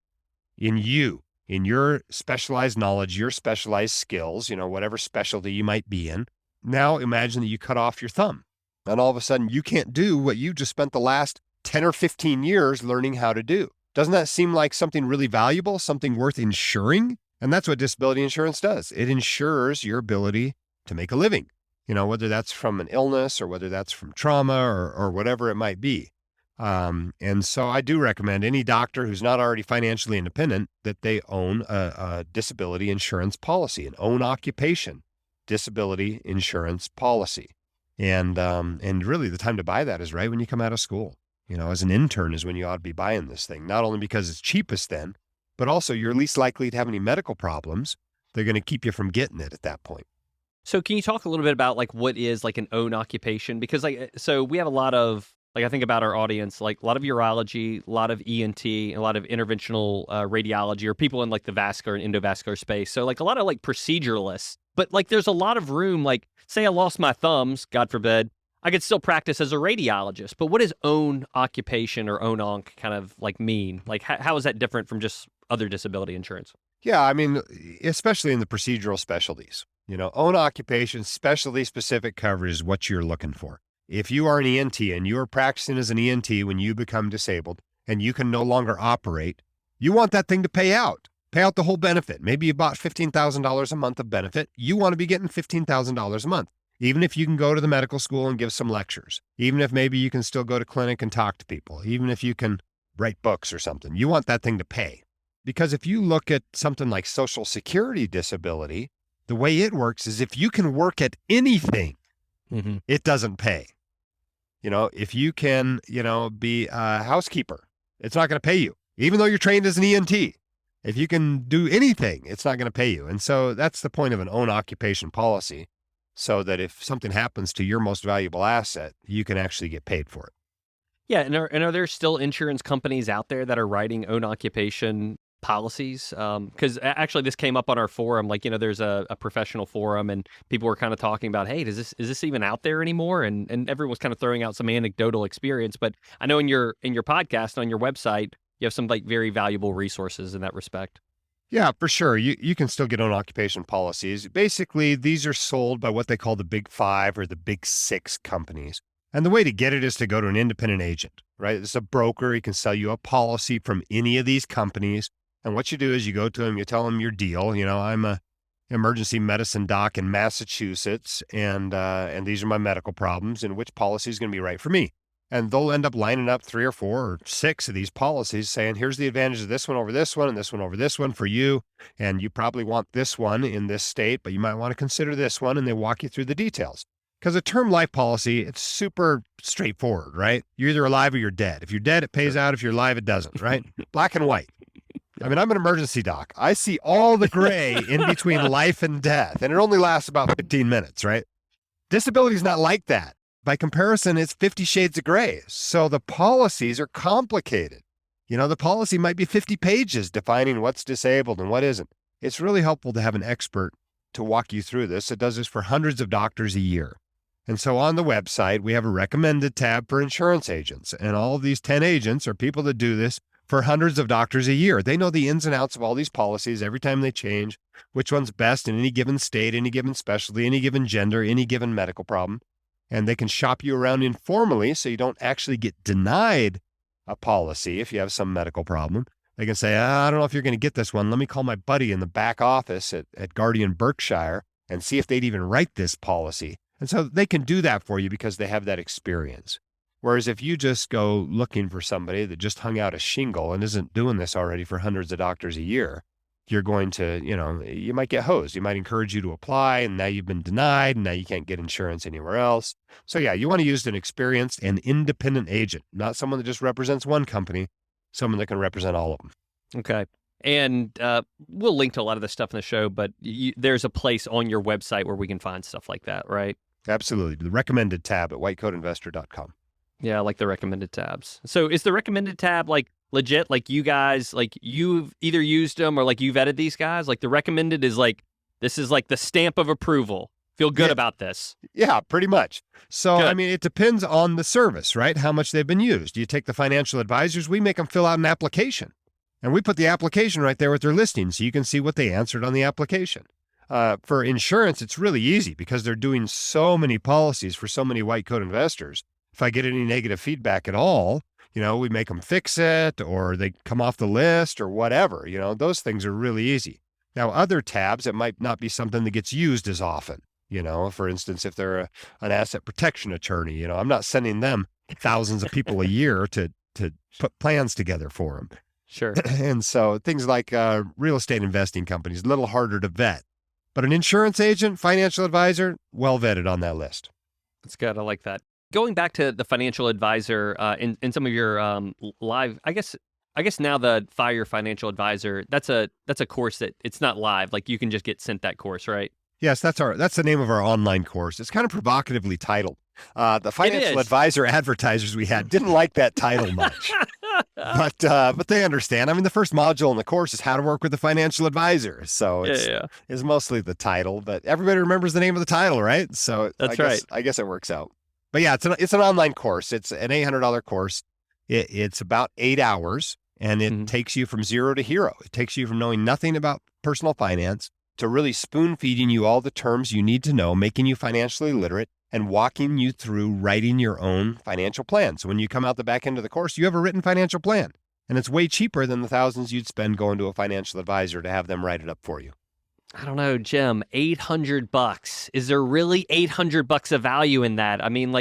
in you, in your specialized knowledge, your specialized skills, whatever specialty you might be in. Now imagine that you cut off your thumb and all of a sudden you can't do what you just spent the last 10 or 15 years learning how to do. Doesn't that seem like something really valuable, something worth insuring? And that's what disability insurance does. It insures your ability to make a living, whether that's from an illness or whether that's from trauma or whatever it might be. And so I do recommend any doctor who's not already financially independent that they own a disability insurance policy, an own occupation disability insurance policy. And really the time to buy that is right when you come out of school. As an intern is when you ought to be buying this thing, not only because it's cheapest then, but also you're least likely to have any medical problems. They're going to keep you from getting it at that point. So can you talk a little bit about like what is like an own occupation? Because so we have a lot of, I think about our audience, like a lot of urology, a lot of ENT, and a lot of interventional radiology, or people in like the vascular and endovascular space. So like a lot of like proceduralists, but like there's a lot of room, like say I lost my thumbs, God forbid, I could still practice as a radiologist. But what does own occupation or own onc kind of like mean? Like how is that different from just other disability insurance? Yeah, especially in the procedural specialties, own occupation, specialty specific coverage is what you're looking for. If you are an ENT and you are practicing as an ENT when you become disabled and you can no longer operate, you want that thing to pay out the whole benefit. Maybe you bought $15,000 a month of benefit. You want to be getting $15,000 a month. Even if you can go to the medical school and give some lectures, even if maybe you can still go to clinic and talk to people, even if you can write books or something, you want that thing to pay. Because if you look at something like Social Security disability, the way it works is if you can work at anything, it doesn't pay. If you can, be a housekeeper, it's not going to pay you, even though you're trained as an ENT. If you can do anything, it's not going to pay you. And so that's the point of an own occupation policy, so that if something happens to your most valuable asset, you can actually get paid for it. Yeah. And are there still insurance companies out there that are writing own occupation policies? Because actually this came up on our forum, there's a professional forum and people were kind of talking about, hey, is this even out there anymore? And everyone was kind of throwing out some anecdotal experience. But I know in your podcast, on your website, you have some very valuable resources in that respect. Yeah, for sure. You can still get own occupation policies. Basically, these are sold by what they call the big 5 or the big 6 companies. And the way to get it is to go to an independent agent, right? It's a broker. He can sell you a policy from any of these companies. And what you do is you go to him, you tell him your deal. I'm a emergency medicine doc in Massachusetts, and these are my medical problems, and which policy is going to be right for me. And they'll end up lining up 3 or 4 or 6 of these policies saying, here's the advantage of this one over this one and this one over this one for you. And you probably want this one in this state, but you might want to consider this one. And they walk you through the details. Because a term life policy, it's super straightforward, right? You're either alive or you're dead. If you're dead, it pays out. If you're alive, it doesn't, right? Black and white. I mean, I'm an emergency doc. I see all the gray in between life and death, and it only lasts about 15 minutes, right? Disability is not like that. By comparison, it's 50 shades of gray. So the policies are complicated. The policy might be 50 pages defining what's disabled and what isn't. It's really helpful to have an expert to walk you through this. It does this for hundreds of doctors a year. And so on the website, we have a recommended tab for insurance agents. And all of these 10 agents are people that do this for hundreds of doctors a year. They know the ins and outs of all these policies every time they change, which one's best in any given state, any given specialty, any given gender, any given medical problem. And they can shop you around informally so you don't actually get denied a policy if you have some medical problem. They can say, I don't know if you're going to get this one. Let me call my buddy in the back office at Guardian Berkshire and see if they'd even write this policy. And so they can do that for you because they have that experience. Whereas if you just go looking for somebody that just hung out a shingle and isn't doing this already for hundreds of doctors a year, you're going to, you might get hosed. You might encourage you to apply, and now you've been denied, and now you can't get insurance anywhere else. So yeah, you want to use an experienced and independent agent, not someone that just represents one company, someone that can represent all of them. Okay. And we'll link to a lot of this stuff in the show, but there's a place on your website where we can find stuff like that, right? Absolutely. The recommended tab at whitecoatinvestor.com. Yeah, I like the recommended tabs. So is the recommended tab legit? You guys, you've either used them or you vetted these guys? The recommended is this is the stamp of approval. Feel good about this. Yeah, pretty much. So, Good. I mean, it depends on the service, right? How much they've been used. You take the financial advisors, we make them fill out an application. And we put the application right there with their listing so you can see what they answered on the application. For insurance, it's really easy because they're doing so many policies for so many white coat investors. If I get any negative feedback at all, we make them fix it or they come off the list or whatever. Those things are really easy. Now, other tabs, it might not be something that gets used as often. For instance, if they're an asset protection attorney, I'm not sending them thousands of people a year to put plans together for them. Sure. And so things like real estate investing companies, a little harder to vet. But an insurance agent, financial advisor, well vetted on that list. That's good. I like that. Going back to the financial advisor in some of your live, I guess now the Fire Financial Advisor, that's a course that it's not live. You can just get sent that course, right? Yes, that's the name of our online course. It's kind of provocatively titled. The financial advisor advertisers we had didn't like that title much, but they understand. I mean, the first module in the course is how to work with a financial advisor. So it's mostly the title, but everybody remembers the name of the title, right? So I guess it works out. But yeah, it's an online course. It's an $800 course. It's about 8 hours, and it takes you from zero to hero. It takes you from knowing nothing about personal finance to really spoon feeding you all the terms you need to know, making you financially literate, and walking you through writing your own financial plan. So when you come out the back end of the course, you have a written financial plan, and it's way cheaper than the thousands you'd spend going to a financial advisor to have them write it up for you. I don't know, Jim, $800. Is there really $800 of value in that? I mean,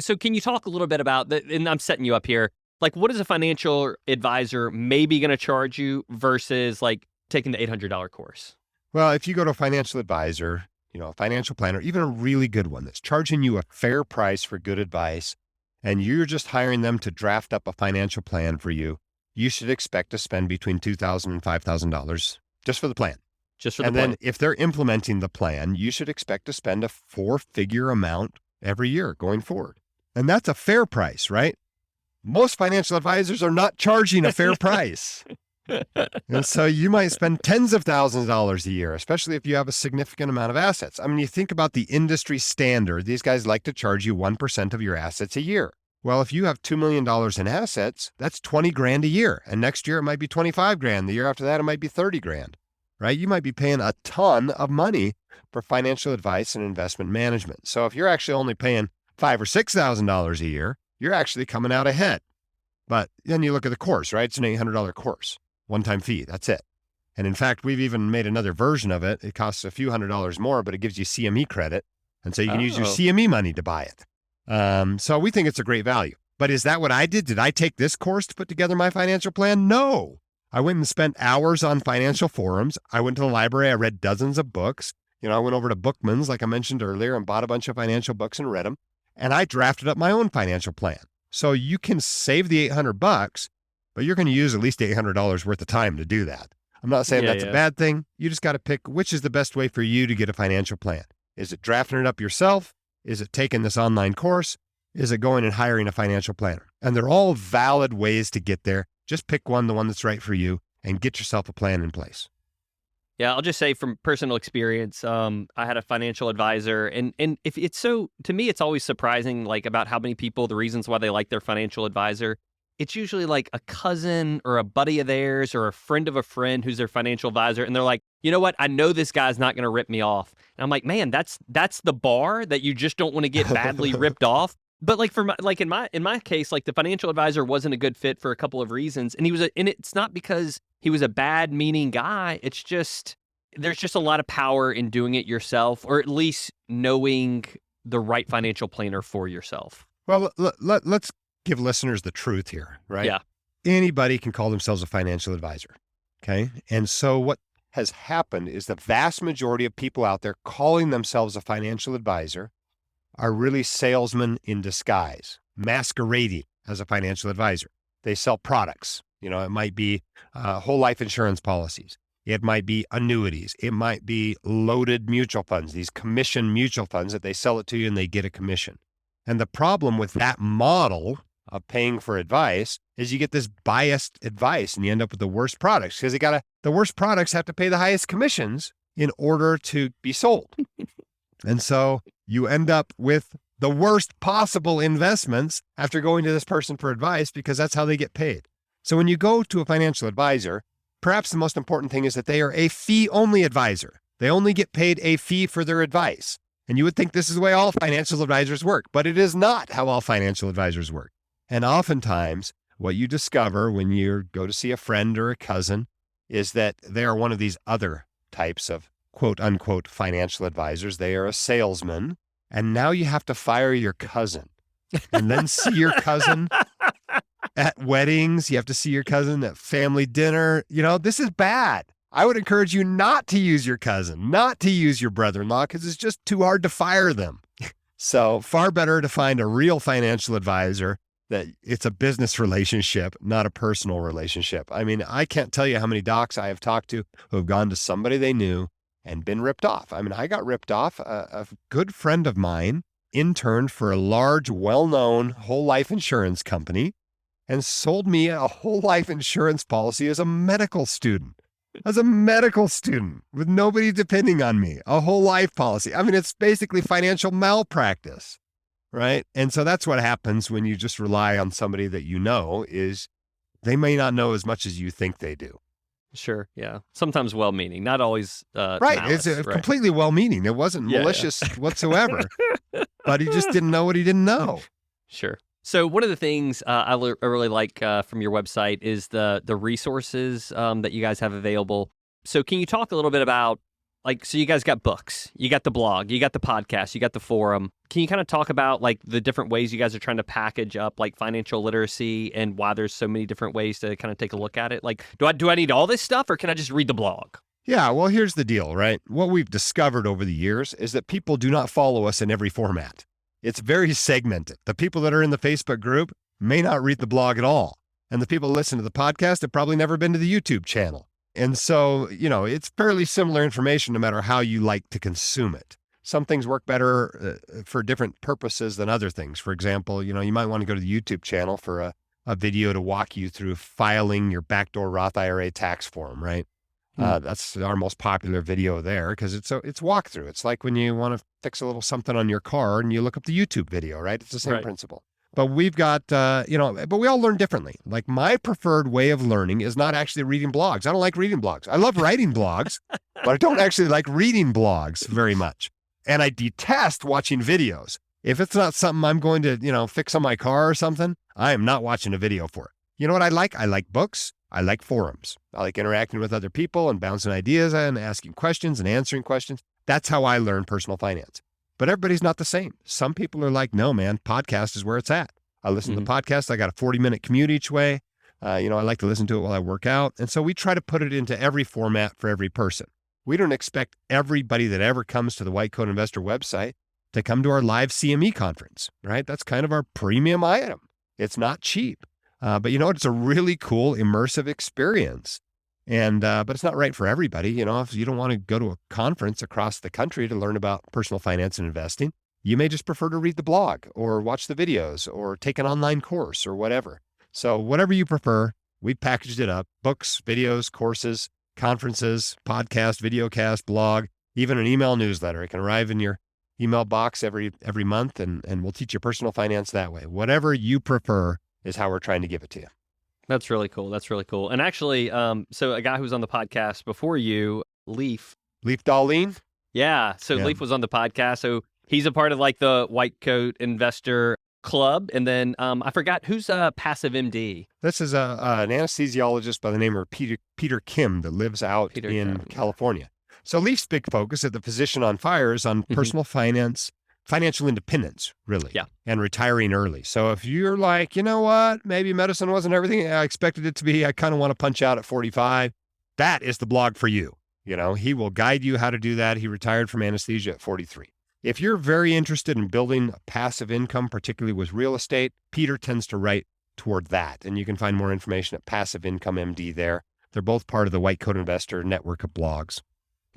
so can you talk a little bit about that? And I'm setting you up here. Like, what is a financial advisor maybe going to charge you versus like taking the $800 course? Well, if you go to a financial advisor, a financial planner, even a really good one that's charging you a fair price for good advice, and you're just hiring them to draft up a financial plan for you, you should expect to spend between $2,000 and $5,000 just for the plan. Just for the And plan. then if they're implementing the plan, you should expect to spend a 4-figure amount every year going forward. And that's a fair price, right? Most financial advisors are not charging a fair price. And so you might spend tens of thousands of dollars a year, especially if you have a significant amount of assets. I mean, you think about the industry standard, these guys like to charge you 1% of your assets a year. Well, if you have $2 million in assets, that's 20 grand a year. And next year it might be 25 grand. The year after that, it might be 30 grand. Right? You might be paying a ton of money for financial advice and investment management. So if you're actually only paying $5,000 or $6,000 a year, you're actually coming out ahead. But then you look at the course, right? It's an $800 course, one-time fee. That's it. And in fact, we've even made another version of it. It costs a few $100s more, but it gives you CME credit. And so you can use your CME money to buy it. So we think it's a great value. But is that what I did? Did I take this course to put together my financial plan? No. I went and spent hours on financial forums. I went to the library. I read dozens of books. I went over to Bookman's, like I mentioned earlier, and bought a bunch of financial books and read them. And I drafted up my own financial plan. So you can save the $800, but you're going to use at least $800 worth of time to do that. I'm not saying that's a bad thing. You just got to pick which is the best way for you to get a financial plan. Is it drafting it up yourself? Is it taking this online course? Is it going and hiring a financial planner? And they're all valid ways to get there. Just pick one, the one that's right for you, and get yourself a plan in place. Yeah, I'll just say from personal experience, I had a financial advisor, and if it's to me, it's always surprising, like about how many people, the reasons why they like their financial advisor. It's usually like a cousin or a buddy of theirs or a friend of a friend who's their financial advisor, and they're like, you know what, I know this guy's not going to rip me off. And I'm like, man, that's the bar that you just don't want to get badly ripped off. But in my case, like the financial advisor wasn't a good fit for a couple of reasons, and it's not because he was a bad meaning guy. It's just there's just a lot of power in doing it yourself, or at least knowing the right financial planner for yourself. Well, let's give listeners the truth here, right? Yeah. Anybody can call themselves a financial advisor. Okay. And so what has happened is the vast majority of people out there calling themselves a financial advisor are really salesmen in disguise, masquerading as a financial advisor. They sell products. It might be whole life insurance policies. It might be annuities. It might be loaded mutual funds, these commission mutual funds that they sell it to you and they get a commission. And the problem with that model of paying for advice is you get this biased advice and you end up with the worst products because the worst products have to pay the highest commissions in order to be sold. And so you end up with the worst possible investments after going to this person for advice because that's how they get paid. So when you go to a financial advisor, perhaps the most important thing is that they are a fee-only advisor. They only get paid a fee for their advice. And you would think this is the way all financial advisors work, but it is not how all financial advisors work. And oftentimes, what you discover when you go to see a friend or a cousin is that they are one of these other types of quote unquote financial advisors. They are a salesman. And now you have to fire your cousin and then see your cousin at weddings. You have to see your cousin at family dinner. This is bad. I would encourage you not to use your cousin, not to use your brother-in-law, because it's just too hard to fire them. So far better to find a real financial advisor that it's a business relationship, not a personal relationship. I mean, I can't tell you how many docs I have talked to who have gone to somebody they knew and been ripped off. I mean, I got ripped off. A good friend of mine interned for a large, well-known whole life insurance company and sold me a whole life insurance policy as a medical student. As a medical student with nobody depending on me, a whole life policy. I mean, it's basically financial malpractice, right? And so that's what happens when you just rely on somebody that you know is they may not know as much as you think they do. Sure. Yeah. Sometimes well-meaning, not always right. Malice, It's right? completely well-meaning. It wasn't malicious whatsoever, but he just didn't know what he didn't know. Sure. So one of the things I really like from your website is the resources that you guys have available. So can you talk a little bit about like, so you guys got books, you got the blog, you got the podcast, you got the forum. Can you kind of talk about like the different ways you guys are trying to package up like financial literacy and why there's so many different ways to kind of take a look at it? Like, do I need all this stuff or can I just read the blog? Yeah, well, here's the deal, right? What we've discovered over the years is that people do not follow us in every format. It's very segmented. The people that are in the Facebook group may not read the blog at all. And the people who listen to the podcast have probably never been to the YouTube channel. And so, it's fairly similar information no matter how you like to consume it. Some things work better for different purposes than other things. For example, you might want to go to the YouTube channel for a video to walk you through filing your backdoor Roth IRA tax form, right? That's our most popular video there because it's walkthrough. It's like when you want to fix a little something on your car and you look up the YouTube video, right? It's the same principle. But we've got, but we all learn differently. Like my preferred way of learning is not actually reading blogs. I don't like reading blogs. I love writing blogs, but I don't actually like reading blogs very much. And I detest watching videos. If it's not something I'm going to, fix on my car or something, I am not watching a video for it. You know what I like? I like books. I like forums. I like interacting with other people and bouncing ideas and asking questions and answering questions. That's how I learn personal finance. But everybody's not the same. Some people are like, no, man, podcast is where it's at. I listen to the podcast. I got a 40-minute commute each way. I like to listen to it while I work out. And so we try to put it into every format for every person. We don't expect everybody that ever comes to the White Coat Investor website to come to our live CME conference, right? That's kind of our premium item. It's not cheap. But you know what? It's a really cool, immersive experience. And but it's not right for everybody. If you don't want to go to a conference across the country to learn about personal finance and investing, you may just prefer to read the blog or watch the videos or take an online course or whatever. So whatever you prefer, we've packaged it up: books, videos, courses, conferences, podcast, videocast, blog, even an email newsletter. It can arrive in your email box every month, and we'll teach you personal finance that way. Whatever you prefer is how we're trying to give it to you. That's really cool. That's really cool. And actually, so a guy who was on the podcast before you, Leaf Dahle? Yeah. So Leaf was on the podcast. So he's a part of like the White Coat Investor Club. And then I forgot who's Passive MD. This is an anesthesiologist by the name of Peter Kim that lives out in California. So Leaf's big focus at the Physician on Fire is on personal finance, financial independence, really, and retiring early. So if you're like, you know what, maybe medicine wasn't everything I expected it to be, I kind of want to punch out at 45, that is the blog for you. He will guide you how to do that. He retired from anesthesia at 43. If you're very interested in building a passive income, particularly with real estate, Peter tends to write toward that. And you can find more information at Passive Income MD there. They're both part of the White Coat Investor network of blogs.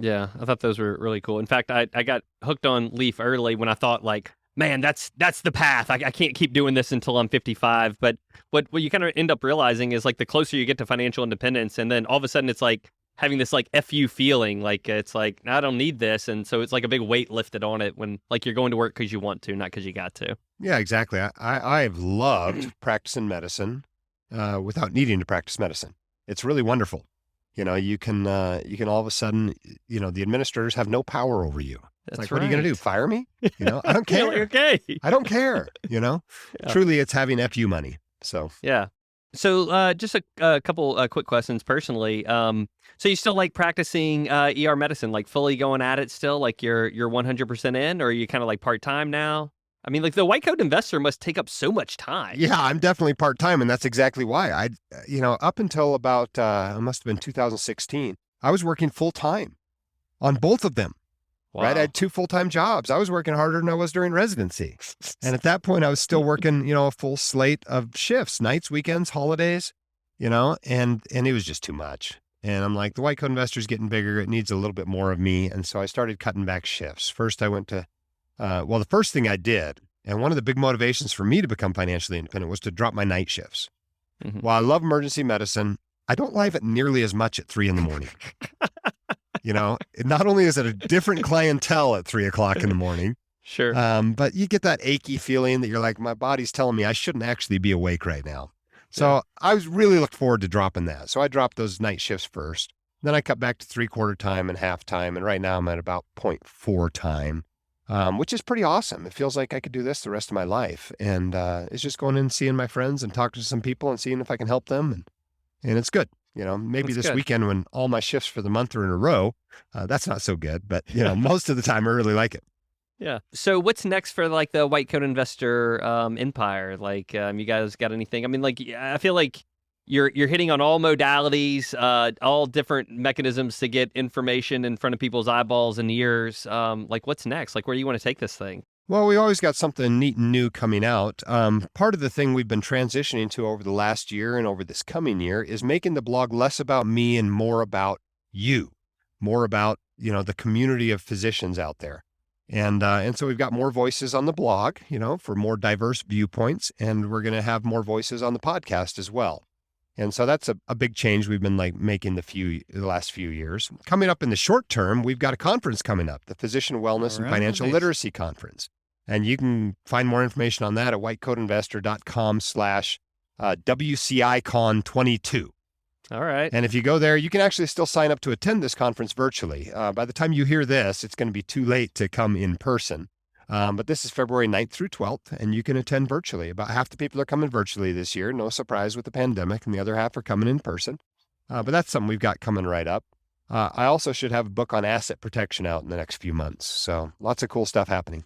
Yeah, I thought those were really cool. In fact, I got hooked on Leaf early when I thought like, man, that's the path. I can't keep doing this until I'm 55. But what you kind of end up realizing is like the closer you get to financial independence, and then all of a sudden it's like having this like FU feeling, like it's like, I don't need this. And so it's like a big weight lifted on it when like you're going to work because you want to, not because you got to. Yeah, exactly. I've loved practicing medicine without needing to practice medicine. It's really wonderful. You can all of a sudden, the administrators have no power over you. It's like, what are you going to do? Fire me? I don't care. Okay. I don't care. Truly, it's having FU money. So, yeah. So just a couple quick questions personally. So you still like practicing ER medicine, like fully going at it still, like you're 100% in, or are you kind of like part-time now? I mean, like the White Coat Investor must take up so much time. Yeah, I'm definitely part-time, and that's exactly why. Up until about, it must have been 2016, I was working full-time on both of them, right? I had 2 full-time jobs. I was working harder than I was during residency. And at that point, I was still working, a full slate of shifts, nights, weekends, holidays, and it was just too much. And I'm like, the White Coat Investor is getting bigger. It needs a little bit more of me. And so I started cutting back shifts. First, I went to the first thing I did, and one of the big motivations for me to become financially independent, was to drop my night shifts. Mm-hmm. While I love emergency medicine, I don't like it nearly as much at 3 a.m. Not only is it a different clientele at 3 o'clock in the morning, sure, but you get that achy feeling that you're like, my body's telling me I shouldn't actually be awake right now. So I was really looking forward to dropping that. So I dropped those night shifts first. Then I cut back to 3/4 time and half time. And right now I'm at about 0.4 time. Which is pretty awesome. It feels like I could do this the rest of my life. And it's just going in and seeing my friends and talking to some people and seeing if I can help them. And it's good. Maybe That's this good. weekend when all my shifts for the month are in a row, that's not so good. But, most of the time I really like it. Yeah. So what's next for like the white coat investor empire? Like, you guys got anything? I mean, like, I feel like you're hitting on all modalities, all different mechanisms to get information in front of people's eyeballs and ears. Like, what's next? Like, where do you want to take this thing? Well, we always got something neat and new coming out. Part of the thing we've been transitioning to over the last year and over this coming year is making the blog less about me and more about you, more about, the community of physicians out there. And so we've got more voices on the blog, for more diverse viewpoints, and we're going to have more voices on the podcast as well. And so that's a big change we've been making the last few years. Coming up in the short term, we've got a conference coming up, the Physician Wellness and Financial Literacy Conference. And you can find more information on that at whitecoatinvestor.com/WCICon22. All right. And if you go there, you can actually still sign up to attend this conference virtually. By the time you hear this, it's going to be too late to come in person. But this is February 9th through 12th, and you can attend virtually. About half the people are coming virtually this year. No surprise with the pandemic, and the other half are coming in person. But that's something we've got coming right up. I also should have a book on asset protection out in the next few months. So lots of cool stuff happening.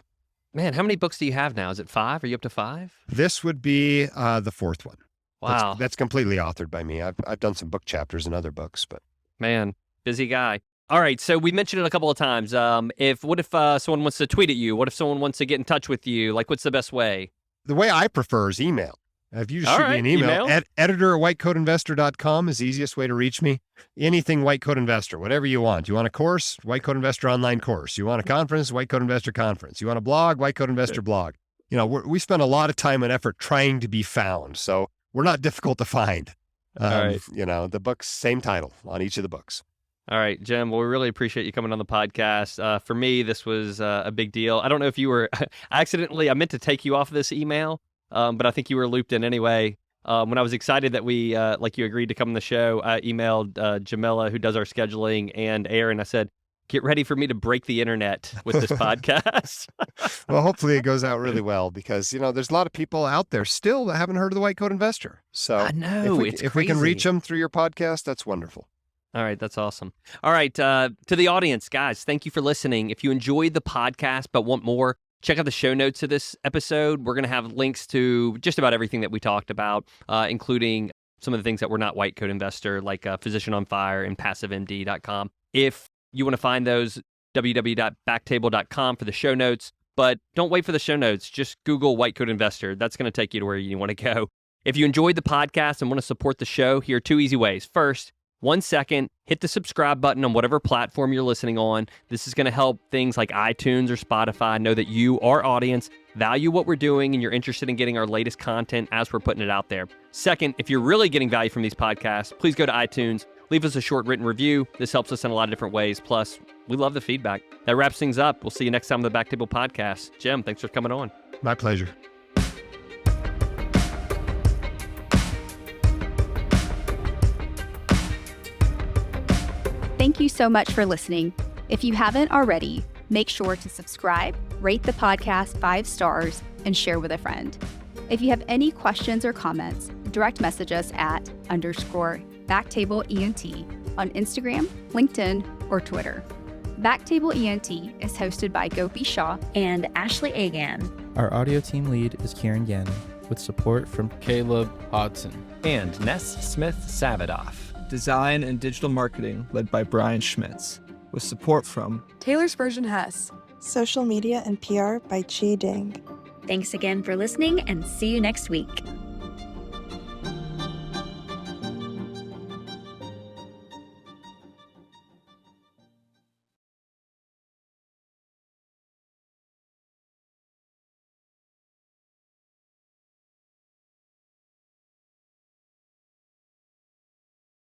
Man, how many books do you have now? Is it 5? Are you up to 5? This would be the 4th one. Wow. That's completely authored by me. I've done some book chapters in other books, but Man, busy guy. All right, so we mentioned it a couple of times. What if someone wants to tweet at you? What if someone wants to get in touch with you? Like, what's the best way? the way I prefer is email. If you just All shoot me right, an email, email. editor@whitecoatinvestor.com is the easiest way to reach me. Anything White Coat Investor, whatever you want. You want a course? White Coat Investor online course. You want a conference? White Coat Investor conference. You want a blog? White Coat Investor blog. You know, we spend a lot of time and effort trying to be found, so we're not difficult to find. All right. You know, the books, same title on each of the books. All right, Jim. Well, we really appreciate you coming on the podcast. For me, this was a big deal. I don't know if you were I meant to take you off this email, but I think you were looped in anyway. When I was excited that we, like you agreed to come on the show, I emailed Jamila, who does our scheduling, and Aaron. I said, get ready for me to break the internet with this podcast. Well, hopefully it goes out really well because, you know, there's a lot of people out there still that haven't heard of the White Coat Investor. So I know, if we can reach them through your podcast, that's wonderful. All right, that's awesome. All right, to the audience, guys, thank you for listening. If you enjoyed the podcast but want more, check out the show notes of this episode. We're going to have links to just about everything that we talked about, including some of the things that were not White Coat Investor, like Physician on Fire and PassiveMD.com. If you want to find those, www.backtable.com for the show notes. But don't wait for the show notes. Just Google White Coat Investor. That's going to take you to where you want to go. If you enjoyed the podcast and want to support the show, here are 2 easy ways. First, 1 second, hit the subscribe button on whatever platform you're listening on. This is going to help things like iTunes or Spotify know that you, our audience, value what we're doing and you're interested in getting our latest content as we're putting it out there. Second, if you're really getting value from these podcasts, please go to iTunes, leave us a short written review. This helps us in a lot of different ways. Plus, we love the feedback. That wraps things up. We'll see you next time on the BackTable Podcast. Jim, thanks for coming on. My pleasure. Thank you so much for listening. If you haven't already, make sure to subscribe, rate the podcast 5 stars, and share with a friend. If you have any questions or comments, direct message us at _BackTable ENT on Instagram, LinkedIn, or Twitter. BackTable ENT is hosted by Gopi Shah and Ashley Agan. Our audio team lead is Kieran Gannon, with support from Caleb Hodson. And Ness Smith-Savadoff. Design and digital marketing led by Brian Schmitz, with support from Taylor Spurgeon Hess. Social media and PR by Chi Ding. Thanks again for listening and see you next week.